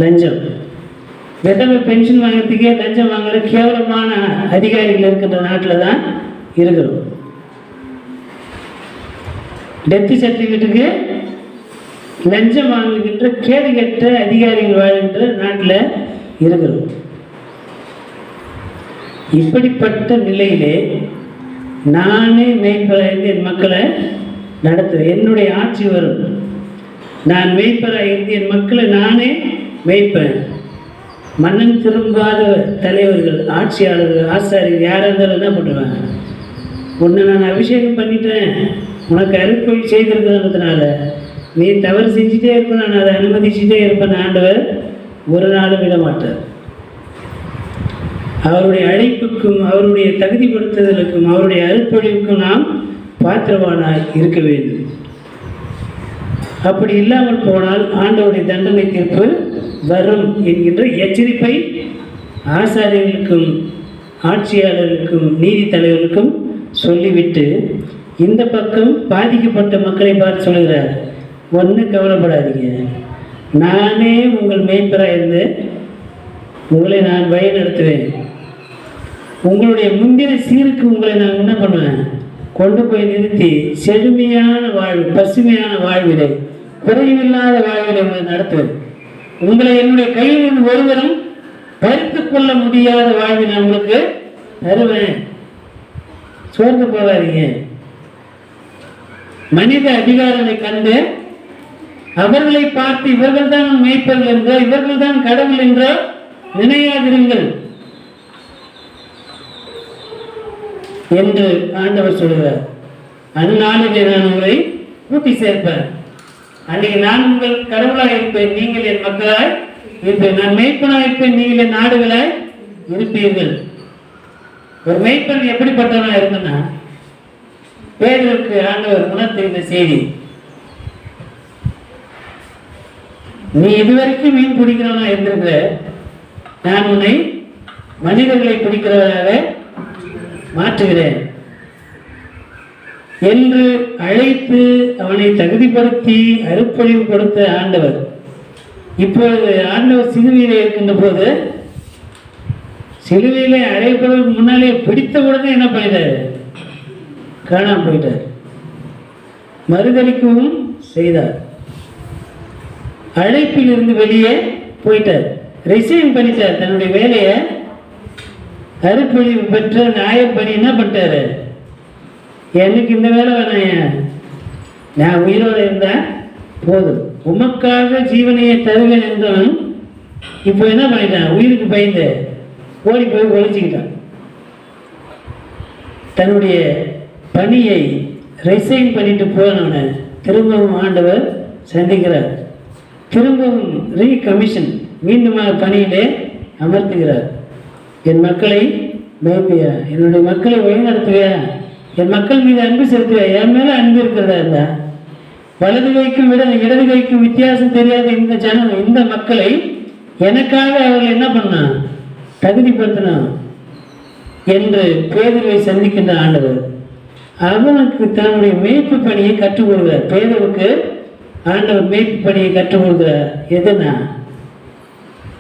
லஞ்சம், விதவை பென்ஷன் வாங்கிறதுக்கே லஞ்சம் வாங்குற கேவலமான அதிகாரிகள் இருக்கின்ற நாட்டில் தான் இருக்கிறோம். டெத்து சர்டிஃபிகேட்டுக்கு லஞ்சம் வாங்குகின்ற கேடு கெட்ட அதிகாரிகள் வாழ்கின்ற நாட்டில் இருக்கிறோம். இப்படிப்பட்ட நிலையிலே நானே மேய்ப்பராக என் மக்களை நடத்துவேன். என்னுடைய ஆட்சி வரும், நான் மேய்ப்பராக இருந்து என் மக்களை நானே மேய்ப்பேன். மன்னன் திரும்பாத தலைவர்கள், ஆட்சியாளர்கள், ஆசாரியர்கள் யாராக இருந்தாலும் என்ன பண்ணுவேன்? உன்னை நான் அபிஷேகம் பண்ணிட்டேன், உனக்கு அருட்பொழி செய்திருக்கிறதுனால நீ தவறு செஞ்சுட்டே இருப்ப, நான் அதை அனுமதிச்சுட்டே இருப்பேன் ஆண்டவர் ஒரு நாளும் விட மாட்டார். அவருடைய அழைப்புக்கும் அவருடைய தகுதிப்படுத்துதலுக்கும் அவருடைய அருட்பொழிவுக்கும் நாம் பாத்திரவானாய் இருக்க வேண்டும். அப்படி இல்லாமல் போனால் ஆண்டவருடைய தண்டனை தீர்ப்பு வரும் என்கின்ற எச்சரிப்பை ஆசாரியர்களுக்கும் ஆட்சியாளர்களுக்கும் நீதி தலைவர்களுக்கும் சொல்லிவிட்டு இந்த பக்கம் பாதிக்கப்பட்ட மக்களை பார்த்து சொல்கிறார், ஒன்றும் கவலைப்படாதீங்க, நானே உங்கள் மேய்ப்பராக இருந்து உங்களை நான் வழி நடத்துவேன். உங்களுடைய முந்தின சீருக்கு உங்களை நான் என்ன பண்ணுவேன், கொண்டு போய் நிறுத்தி செழுமையான வாழ்வு, பசுமையான வாழ்விலை, குறைவில்லாத வாழ்விலை உங்களை நடத்துவேன். உங்களை என்னுடைய கையில் ஒருவரும் பறித்து கொள்ள முடியாத வாழ்வை நான் உங்களுக்கு தருவேன். சோர்ந்து போகாதீங்க. மனித அதிகாரங்களை கண்டு அவர்களை பார்த்து இவர்கள் தான் மேய்ப்பர்கள் என்றோ இவர்கள் தான் கடவுள் என்றோ நினையாதிருங்கள் என்று ஆண்டவர் சொல்கிறார். அந்நாளிலே நான் உங்களை கூட்டி சேர்ப்பேன். அன்னைக்கு நான் உங்கள் கடவுளாக இருப்பேன், நீங்கள் என் மக்களாய் இருப்பேன். நான் மேய்ப்பனாக இருப்பேன், நீங்கள் என் நாடுகளாய் இருப்பீர்கள். ஒரு மேய்ப்பன் எப்படிப்பட்டவனா இருக்குன்னா, பேருக்கு ஆண்டவர் உணர்த்த இந்த செய்தி, நீ இதுவரைக்கும் மீன் பிடிக்கிறவனா இருந்திருக்கிற, நான் உன்னை மனிதர்களை பிடிக்கிறவராக மாற்றுகிறேன் என்று அழைத்து அவனை தகுதிப்படுத்தி அருட்பொழிவு கொடுத்த ஆண்டவர் இப்பொழுது ஆண்டவர் சிலுவையிலே இருக்கின்ற போது, சிலுவையிலே அழைப்பதற்கு முன்னாலே பிடித்த உடனே என்ன பண்ணிட்டார், காணாமல் போயிட்டார். மறுதளிக்கவும் செய்தார். அழைப்பில் இருந்து வெளியே போயிட்டார், ரிசைன் பண்ணிட்டார். தன்னுடைய வேலையை அருட்பொழிவு பெற்ற நியாயப்படி என்ன பண்ணிட்டாரு, எனக்கு இந்த வேலை வேணாம், நான் உயிரோடு இருந்தா போதும், உமக்காக ஜீவனையை தருவேன் என்றவன் இப்போ என்ன பண்ணிட்டான், உயிருக்கு பயந்து ஓடி போய் ஒழிச்சுக்கிட்டான். தன்னுடைய பணியை ரிசைன் பண்ணிட்டு போனவனை திரும்பவும் ஆண்டவர் சந்திக்கிறார். திரும்பவும் ரீகமிஷன், மீண்டும் பணியிலே அமர்த்துகிறார். என் மக்களை மேய்ப்பியா, என்னுடைய மக்களை வழிநடத்துவியா, என் மக்கள் மீது அன்பு செலுத்துவியா, என் மேலே அன்பு இருக்கிறதா இருந்தா, வலது கைக்கும் இடது கைக்கும் வித்தியாசம் தெரியாத இந்த ஜனம், இந்த மக்களை எனக்காக அவர்கள் என்ன பண்ணான், தகுதிப்படுத்தினான் என்று பேதுருவை சந்திக்கின்ற ஆண்டவர் அவனுக்கு தன்னுடைய மேய்ப்பு பணியை கற்றுக் கொடுக்கிறார். பேதுருவுக்கு ஆண்டவர் மேய்ப்பு பணியை கற்றுக் கொடுக்கிறார். எதுனா,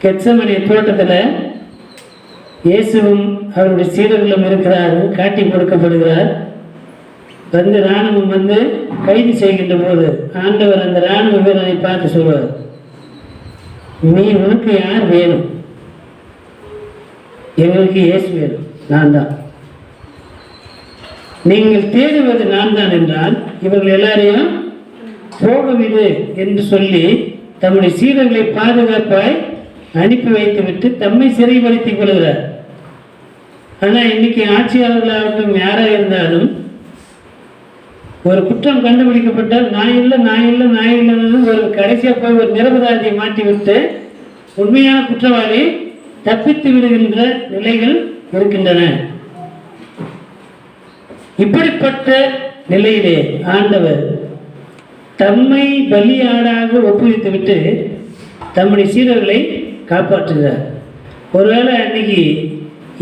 கெத்சமனே தோட்டத்தில் இயேசுவும் அவருடைய சீடர்களும் இருக்கிறார், காட்டி கொடுக்கப்படுகிறார். வந்து இராணுவம் வந்து கைது செய்கின்ற போது ஆண்டவர் அந்த இராணுவ வீரனை பார்த்து சொல்வார், நீ உனக்கு யார் வேணும், எங்களுக்கு இயேசு வேணும், நான் தான், நீங்கள் தேடுவது நான் தான் என்றால் இவர்கள் எல்லாரையும் போகவிடு என்று சொல்லி தம்முடைய சீடர்களை பாதுகாப்பாய் அனுப்பி வைத்துவிட்டு தம்மை சிறைப்படுத்திக் கொள்கிறார். ஆனால் இன்னைக்கு ஆட்சியாளர்களாகட்டும் யாராக இருந்தாலும் ஒரு குற்றம் கண்டுபிடிக்கப்பட்டால் நான் இல்லை ஒரு கடைசியாக போய் ஒரு நிரபராதியை மாட்டிவிட்டு உண்மையான குற்றவாளி தப்பித்து விடுகின்ற நிலைகள் இருக்கின்றன. இப்படிப்பட்ட நிலையிலே ஆண்டவர் தம்மை பலியாடாக ஒப்புவித்துவிட்டு தம்முடைய சீடர்களை காப்பாற்றுகிறார். ஒருவேளை அன்னைக்கு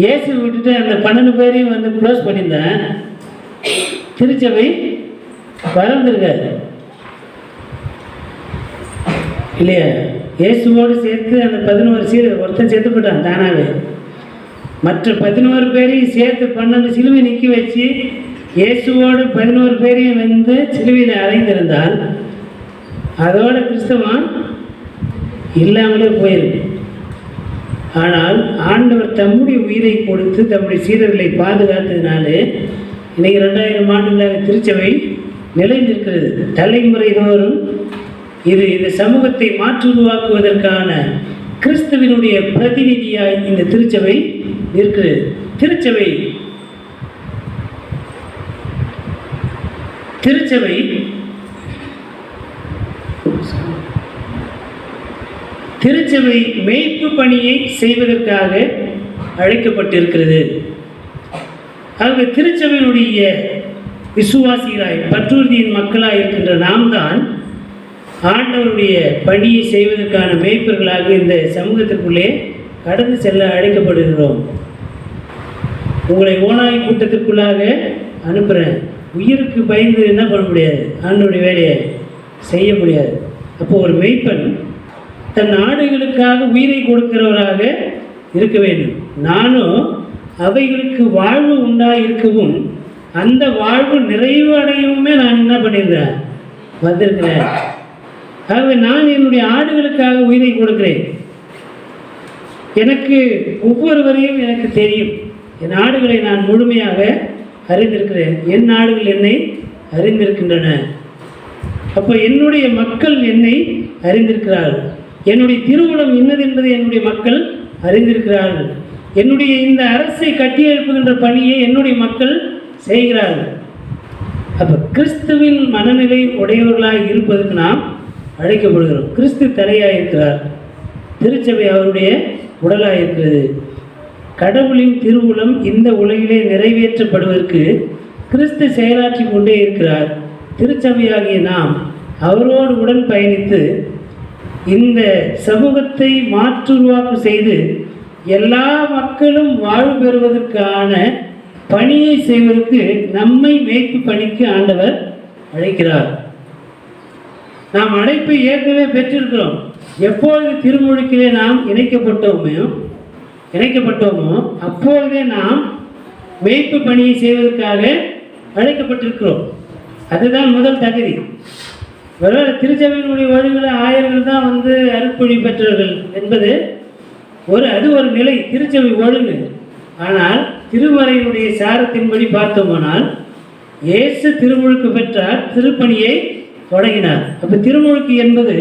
இயேசு விட்டுட்டு அந்த 12 பேரையும் வந்து க்ளோஸ் பண்ணியிருந்தேன், திருச்சபை வளர்ந்துருக்காரு இல்லையா? இயேசுவோடு சேர்த்து அந்த 11 சீடர் ஒருத்தன் சேர்த்து போட்டான் தானாவே. மற்ற 11 பேரையும் சேர்த்து 12 சிலுவை நிற்க வச்சு இயேசுவோடு 11 பேரையும் வந்து சிலுவையில் அறைந்திருந்தால் அதோட கிறிஸ்தவம் இல்லாமலே போயிருக்கு. ஆனால் ஆண்டவர் தம்முடைய உயிரை கொடுத்து தம்முடைய சீடர்களை பாதுகாத்ததினாலே இன்னைக்கு 2000 ஆண்டுகளாக திருச்சபை நிலைந்திருக்கிறது. தலைமுறை தோறும் இது இந்த சமூகத்தை மாற்றி உருவாக்குவதற்கான கிறிஸ்துவினுடைய பிரதிநிதியாய் இந்த திருச்சபை இருக்கிறது. திருச்சபை திருச்சபை மேய்ப்பு பணியை செய்வதற்காக அழைக்கப்பட்டிருக்கிறது. ஆக திருச்சபையினுடைய விசுவாசிகளாய் பற்றுறுதியின் மக்களாய் இருக்கின்ற நாம் தான் ஆண்டவருடைய பணியை செய்வதற்கான மேய்ப்பர்களாக இந்த சமூகத்திற்குள்ளே கடந்து செல்ல அழைக்கப்படுகிறோம். உங்களை ஓநாய் கூட்டத்திற்குள்ளாக அனுப்புகிறேன். உயிருக்கு பயந்து என்ன பண்ண முடியாது, ஆண்டவருடைய வேலையை செய்ய முடியாது. அப்போ ஒரு மேய்ப்பன் தன் ஆடுகளுக்காக உயிரை கொடுக்கிறவராக இருக்க வேண்டும். நானும் அவைகளுக்கு வாழ்வு உண்டாயிருக்கவும் அந்த வாழ்வு நிறைவு அடையவுமே நான் என்ன பண்ணியிருக்கிறேன், வந்திருக்கிறேன். ஆகவே நான் என்னுடைய ஆடுகளுக்காக உயிரை கொடுக்கிறேன். எனக்கு ஒவ்வொருவரையும் எனக்கு தெரியும். என் ஆடுகளை நான் முழுமையாக அறிந்திருக்கிறேன். என் ஆடுகள் என்னை அறிந்திருக்கின்றன. அப்போ என்னுடைய மக்கள் என்னை அறிந்திருக்கிறார்கள். என்னுடைய திருவுளம் இன்னது என்பதை என்னுடைய மக்கள் அறிந்திருக்கிறார்கள். என்னுடைய இந்த அரசை கட்டியெழுப்புகின்ற பணியை என்னுடைய மக்கள் செய்கிறார்கள். அப்போ கிறிஸ்துவின் மனநிலை உடையவர்களாக இருப்பதற்கு நாம் அழைக்கப்படுகிறோம். கிறிஸ்து தலையாக இருக்கிறார், திருச்சபை அவருடைய உடலாக இருக்கிறது. கடவுளின் திருவுளம் இந்த உலகிலே நிறைவேற்றப்படுவதற்கு கிறிஸ்து செயலாற்றி கொண்டே இருக்கிறார். திருச்சபையாகிய நாம் அவரோடு உடன் பயணித்து இந்த சமூகத்தை மாற்றுருவாக்கு செய்து எல்லா மக்களும் வாழ்வு பெறுவதற்கான பணியை செய்வதற்கு நம்மை மேய்ப்பு பணிக்கு ஆண்டவர் அழைக்கிறார். நாம் அழைப்பை ஏற்கனவே பெற்றிருக்கிறோம். எப்பொழுது திருமுழுக்கிலே நாம் இணைக்கப்பட்டோமோ அப்பொழுதே நாம் மேய்ப்பு பணியை செய்வதற்காக அழைக்கப்பட்டிருக்கிறோம். அதுதான் முதல் தகுதி. ஒருவேளை திருச்சபையினுடைய ஒழுங்குல ஆயர்கள் தான் அருட்பொழி பெற்றவர்கள் என்பது அது ஒரு நிலை, திருச்சபை ஒழுங்கு. ஆனால் திருமறையினுடைய சாரத்தின்படி பார்த்தோமானால் இயேசு திருமுழுக்கு பெற்றார், திருப்பணியை தொடங்கினார். அப்போ திருமுழுக்கு என்பது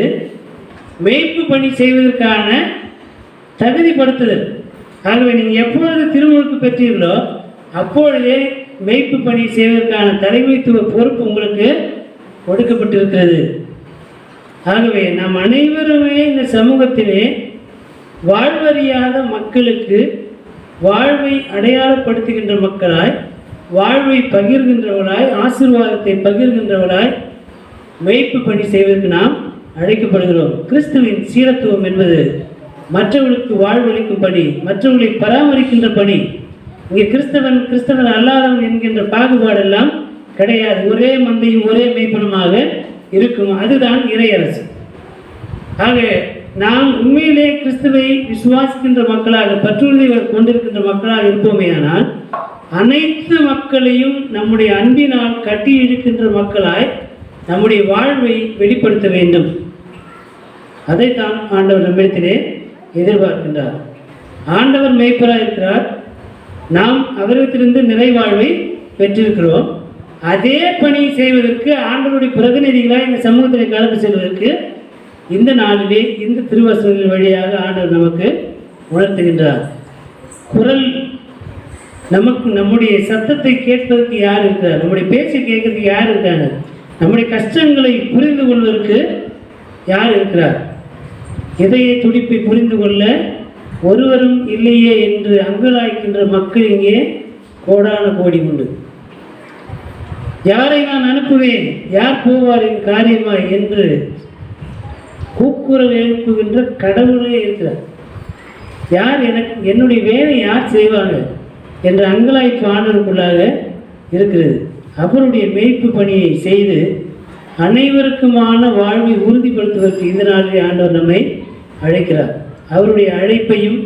மேய்ப்பு பணி செய்வதற்கான தகுதிப்படுத்துதல். ஆகவே நீங்கள் எப்பொழுது திருமுழுக்கு பெற்றீர்களோ அப்பொழுதே மேய்ப்பு பணி செய்வதற்கான தலைமைத்துவ பொறுப்பு உங்களுக்கு கொடுக்கப்பட்டிருக்கிறது. ஆகவே நாம் அனைவருமே இந்த சமூகத்திலே வாழ்வறியாத மக்களுக்கு வாழ்வை அடையாளப்படுத்துகின்ற மக்களாய், வாழ்வை பகிர்கின்றவர்களாய், ஆசீர்வாதத்தை பகிர்கின்றவர்களாய் மேய்ப்பு பணி செய்வதற்கு நாம் அழைக்கப்படுகிறோம். கிறிஸ்துவின் சீரத்துவம் என்பது மற்றவர்களுக்கு வாழ்வளிக்கும் பணி, மற்றவர்களை பராமரிக்கின்ற பணி. இங்கே கிறிஸ்தவன் அல்லாதவன் என்கின்ற பாகுபாடெல்லாம் கிடையாது. ஒரே மந்தையும் ஒரே மேய்ப்பனுமாக இருக்கும். அதுதான் இறையரசு. ஆக நாம் உண்மையிலே கிறிஸ்துவை விசுவாசிக்கின்ற மக்களாக, பற்றுறுதி கொண்டிருக்கின்ற மக்களாக இருப்போமேயானால் அனைத்து மக்களையும் நம்முடைய அன்பினால் கட்டி இழுக்கின்ற மக்களாய் நம்முடைய வாழ்வை வெளிப்படுத்த வேண்டும். அதைத்தான் ஆண்டவர் நம்மிடத்திலே எதிர்பார்க்கின்றார். ஆண்டவர் மேய்ப்பராக இருக்கிறார், நாம் அவரிடத்திலிருந்து நிறைவாழ்வை பெற்றிருக்கிறோம். அதே பணி செய்வதற்கு ஆண்டவருடைய பிரதிநிதிகளாக இந்த சமூகத்தில் கலந்து செல்வதற்கு இந்த நாளிலே இந்த திருவசனங்கள் வழியாக ஆண்டவர் நமக்கு உணர்த்துகின்றார். குரல் நமக்கு, நம்முடைய சத்தத்தை கேட்பதற்கு யார் இருக்கிறார், நம்முடைய பேச்சை கேட்கறதுக்கு யார் இருக்காங்க, நம்முடைய கஷ்டங்களை புரிந்து கொள்வதற்கு யார் இருக்கிறார். இதய துடிப்பை புரிந்து கொள்ள ஒருவரும் இல்லையே என்று அங்கலாய்க்கின்ற மக்கள் இங்கே கோடான கோடி உண்டு. யாரை நான் அனுப்புவேன், யார் போவார் என் காரியமாய் என்று கூக்குரல் எழுப்புகின்ற கடவுளே இருக்கிறார். யார் என்னுடைய வேலை யார் செய்வாங்க என்ற அங்கலாய்ப்பு ஆண்டவருக்குள்ளாக இருக்கிறது. அவருடைய மேய்ப்பு பணியை செய்து அனைவருக்குமான வாழ்வை உறுதிப்படுத்துவதற்கு இந்த நாளிலே ஆண்டவர் நம்மை அழைக்கிறார். அவருடைய அழைப்பையும்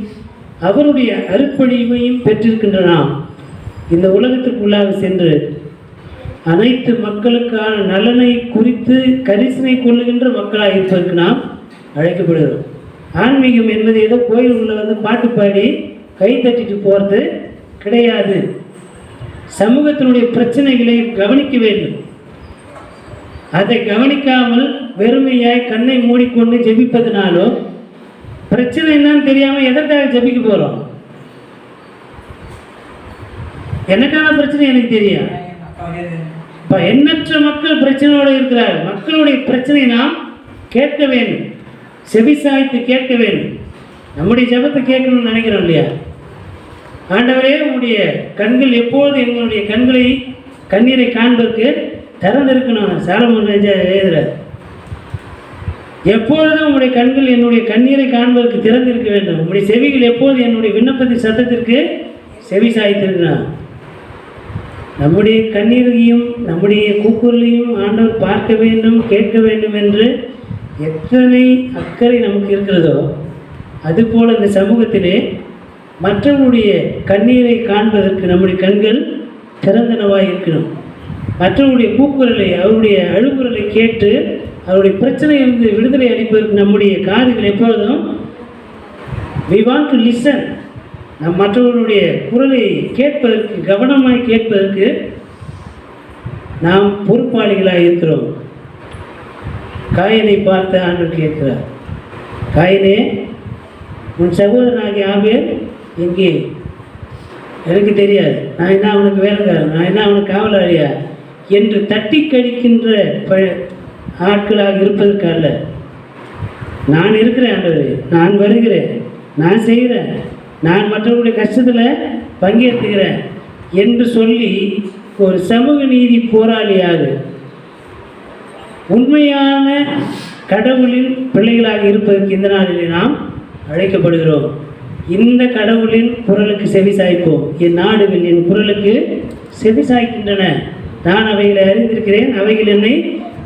அவருடைய அருட்பணியையும் பெற்றிருக்கின்ற நாம் இந்த உலகத்திற்குள்ளாக சென்று அனைத்து மக்களுக்கான நலனை குறித்து கரிசனை கொள்ளுகின்ற மக்களாக இருப்பதற்கு நாம் அழைக்கப்படுகிறோம். ஆன்மீகம் என்பது ஏதோ கோயிலுக்குள்ள பாட்டு பாடி கை தட்டிட்டு போகிறது கிடையாது. சமூகத்தினுடைய பிரச்சனைகளை கவனிக்க வேண்டும். அதை கவனிக்காமல் வெறுமையாய் கண்ணை மூடிக்கொண்டு ஜெபிப்பதனாலோ, பிரச்சனை என்னன்னு தெரியாமல் எதற்காக ஜெபிக்க போகிறோம்? எனக்கான பிரச்சனை எனக்கு தெரியும். எண்ணற்ற மக்கள் பிரச்சனையோடு இருக்கிறார். மக்களுடைய பிரச்சனை நாம் கேட்க வேண்டும், செவிசாய்த்து கேட்க வேண்டும். நம்முடைய ஜெபத்தை கேட்கணும்னு நினைக்கிறோம் இல்லையா? ஆண்டவரே, உங்களுடைய கண்கள் எப்போது எங்களுடைய கண்ணீரை காண்பதற்கு திறந்திருக்கணும். சாலமோன் எழுதுறார், எப்பொழுதும் உங்களுடைய கண்கள் என்னுடைய கண்ணீரை காண்பதற்கு திறந்திருக்க வேண்டும். உங்களுடைய செவிகள் எப்போது என்னுடைய விண்ணப்பத்தின் சத்தத்திற்கு செவி சாய்த்திருக்கிறான். நம்முடைய கண்ணீரையும் நம்முடைய கூக்குரலையும் ஆண்டவர் பார்க்க வேண்டும், கேட்க வேண்டும் என்று எத்தனை அக்கறை நமக்கு இருக்கிறதோ, அதுபோல் இந்த சமூகத்திலே மற்றவருடைய கண்ணீரை காண்பதற்கு நம்முடைய கண்கள் திறந்தனவாய் இருக்கணும். மற்றவருடைய கூக்குரலை, அவருடைய அழுகுரலை கேட்டு அவருடைய பிரச்சனையிலிருந்து விடுதலை அளிப்பதற்கு நம்முடைய காதுகள் எப்பொழுதும் we want to listen. நம் மற்றவர்களுடைய குரலை கேட்பதற்கு, கவனமாய் கேட்பதற்கு நாம் பொறுப்பாளிகளாக இருக்கிறோம். காயனை பார்த்து ஆண்டவர் கேட்கிறார், காயனே, உன் சகோதரனாகிய ஆபேல் எங்கே? எனக்கு தெரியாது, நான் என்ன அவனுக்கு வேலைக்காரன், நான் என்ன அவனுக்கு காவலாளியா என்று தட்டி கழிக்கின்ற ஆட்களாக இருப்பதற்கு அல்ல. நான் இருக்கிறேன் ஆண்டவரே, நான் வருகிறேன், நான் செய்கிறேன், நான் மற்றவர்களுடைய கஷ்டத்தில் பங்கேற்றுகிறேன் என்று சொல்லி ஒரு சமூக நீதி போராளியாக உண்மையான கடவுளின் பிள்ளைகளாக இருப்பதற்கு இந்த நாளிலே நாம் அழைக்கப்படுகிறோம். இந்த கடவுளின் குரலுக்கு செவி சாய்ப்போம். என் நாடுகள் என் குரலுக்கு செவி சாய்க்கின்றன. நான் அவைகளை அறிந்திருக்கிறேன், அவைகள் என்னை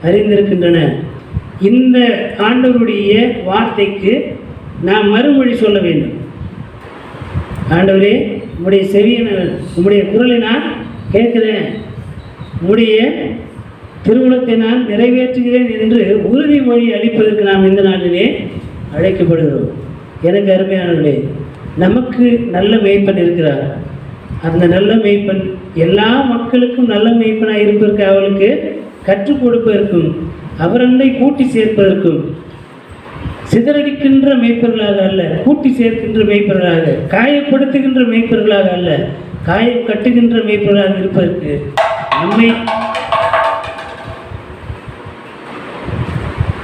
அறிந்திருக்கின்றன. இந்த ஆண்டவருடைய வார்த்தைக்கு நாம் மறுமொழி சொல்ல வேண்டும். ஆண்டவரே, உம்முடைய செவியை, உம்முடைய குரலை நான் கேட்கிறேன், உம்முடைய திருவுளத்தை நான் நிறைவேற்றுகிறேன் என்று உறுதிமொழி அளிப்பதற்கு நாம் இந்த நாளிலே அழைக்கப்படுகிறோம். எனக்கு அருமையானவர்களே, நமக்கு நல்ல மேய்ப்பன் இருக்கிறார். அந்த நல்ல மேய்ப்பன் எல்லா மக்களுக்கும் நல்ல மேய்ப்பனாக இருப்பதற்கு, அவளுக்கு கற்றுக் கொடுப்பதற்கும், அவரண்டை கூட்டி சேர்ப்பதற்கும், சிதறடிக்கின்ற மேய்ப்பர்களாக அல்ல, கூட்டி சேர்க்கின்ற மேய்ப்பர்களாக, காயப்படுத்துகின்ற மேய்ப்பர்களாக அல்ல, காயம் கட்டுகின்ற மேய்ப்பர்களாக இருப்பதற்கு, நம்மை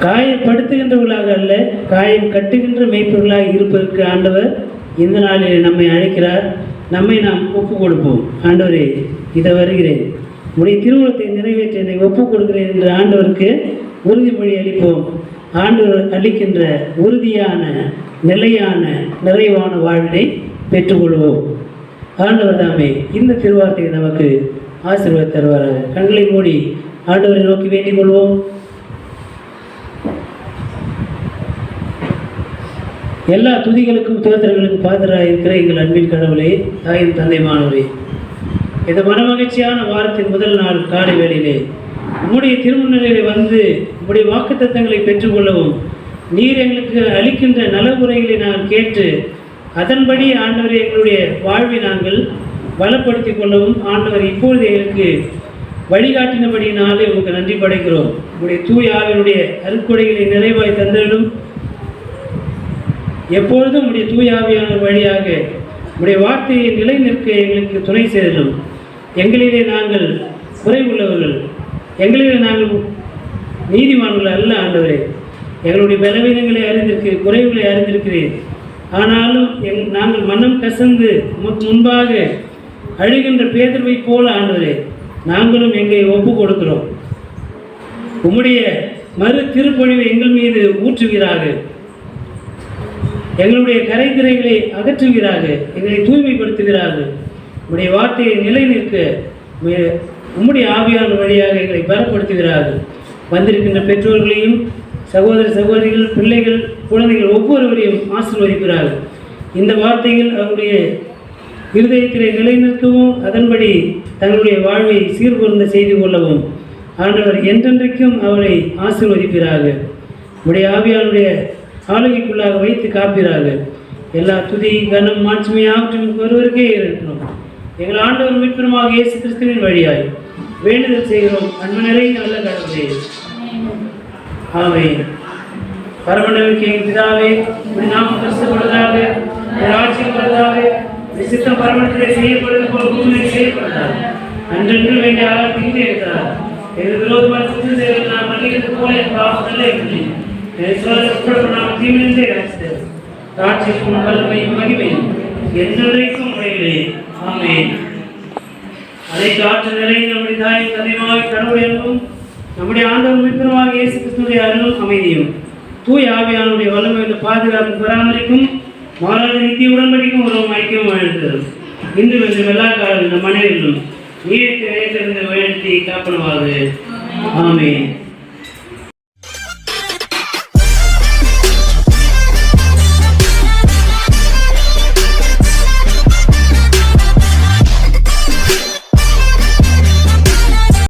காயப்படுத்துகின்றவர்களாக அல்ல, காயம் கட்டுகின்ற மேய்ப்பர்களாக இருப்பதற்கு ஆண்டவர் இந்த நாளில் நம்மை அழைக்கிறார். நம்மை நாம் ஒப்புக் கொடுப்போம். ஆண்டவரே, இதை வருகிறேன், உடைய திருவுளத்தை நிறைவேற்ற என்னை ஒப்புக் கொடுக்கிறேன் என்று ஆண்டவருக்கு உறுதிமொழி அளிப்போம். ஆண்டவர் அளிக்கின்ற உறுதியான, நிலையான, நிறைவான வாழ்வை பெற்றுக்கொள்வோம். ஆண்டவர் தாமே இந்த திருவார்த்தையை நமக்கு ஆசீர்வாதம் தருவாராக. கண்களை மூடி ஆண்டவரை நோக்கி வேண்டிக் கொள்வோம். எல்லா துதிகளுக்கும் தோத்திரங்களுக்கும் பாத்திரராக இருக்கிற எங்கள் அன்பின் கடவுளே, தாயின் தந்தைமானவரே, இந்த மனமகிழ்ச்சியான வாரத்தின் முதல் நாள் காலை வேளையிலே உம்முடைய திருமுன்னிலையிலே வந்து உம்முடைய வாக்குத்தத்தங்களை பெற்றுக்கொள்ளவும், நீர் எங்களுக்கு அளிக்கின்ற நலவுரைகளை நாங்கள் கேட்டு அதன்படி ஆண்டவரை எங்களுடைய வாழ்வை நாங்கள் பலப்படுத்தி கொள்ளவும், ஆண்டவர் இப்பொழுது எங்களுக்கு வழிகாட்டினபடியினாலே உங்களுக்கு நன்றி படைக்கிறோம். உங்களுடைய தூய ஆவியினுடைய அருட்கொடைகளை நிறைவாய் தந்திடும். எப்பொழுதும் உடைய தூய ஆவியானவர் வழியாக உடைய வார்த்தையை நிலை நிற்க எங்களுக்கு துணை செய்தலும். எங்களிலே நாங்கள் குறைவுள்ளவர்கள், எங்களிலே நாங்கள் நீதிமான்கள் அல்ல ஆண்டவரே. எங்களுடைய பலவீனங்களை அறிந்திருக்கிறேன், குறைவுகளை அறிந்திருக்கிறேன். ஆனாலும் நாங்கள் மனம் கசந்து முன்பாக அழுகின்ற பேதர்வை போல ஆண்டவரே நாங்களும் எங்களை ஒப்பு கொடுக்கிறோம். உம்முடைய மறு திருப்பொழிவை எங்கள் மீது ஊற்றுகிறார்கள், எங்களுடைய கரைதிரைகளை அகற்றுகிறார்கள், எங்களை தூய்மைப்படுத்துகிறார்கள். உம்முடைய வார்த்தையை நிலை நிற்க உம்முடைய ஆவியான வழியாக எங்களை பலப்படுத்துகிறார்கள். வந்திருக்கின்ற பெற்றோர்களையும், சகோதர சகோதரிகள், பிள்ளைகள், குழந்தைகள் ஒவ்வொருவரையும் ஆசீர்வதிக்கிறார்கள். இந்த வார்த்தைகள் அவருடைய இருதயத்திலே நிலை நிற்கவும், அதன்படி தங்களுடைய வாழ்வை சீர்கொண்டு செய்து கொள்ளவும் ஆண்டவர் என்றென்றைக்கும் அவரை ஆசீர்வதிக்கிறார்கள். உடைய ஆவியானுடைய ஆளுகைக்குள்ளாக வைத்து காப்பீரார்கள். எல்லா துதி, கனம், மாட்சிமையாவற்றும் ஒருவருக்கே இருக்கணும். எங்கள் ஆண்டவர் மீட்பெருமாக இயேசு கிறிஸ்துவின் வழியாய் வேண்டுதல் செய்கிறோம். அன்பு நிறை நல்ல கடவுளே, ஆமென். பரமண்டலுக்கு எங்கள் பிதாவே, நாம் கிறிஸ்துவதாக ஆட்சியில் வருவதாக, சித்தம் பரமண்டலை செய்யப்படுவது போல் பூமியில் செய்யப்படுகிறார். அன்றென்று வேண்டிய ஆளாக தீர்ந்து இருக்கிறார். எங்கள் விரோதமாக குற்றம் செய்வது நாம் மன்னிக்கிறது போல என் பாவம் நல்ல ஆட்சிக்கும் வல்லமையும் மகிமையும் என்றென்றைக்கும் உடையவே. ஆமென். அனைத்து ஆற்றல் நிறைந்த நம்முடைய தாய் தந்தையுமாகிய கடவுள் என்பும் நம்முடைய ஆண்டவர் மீட்பருமாகிய இயேசு கிறிஸ்துவினுடைய அருளும் அமைதியும் தூய ஆவியானுடைய வல்லமையுள்ள பாதுகாப்பு பராமரிக்கும் மாறாத நித்திய உடன்படிக்கும் உறவும் ஐக்கியம் வாழ்ந்தது இன்று வென்று எல்லா காலம் நம் மனைவிலும் நீடித்து நிலைத்திருந்த வழிநடத்தி காப்பனவாது. ஆமென்.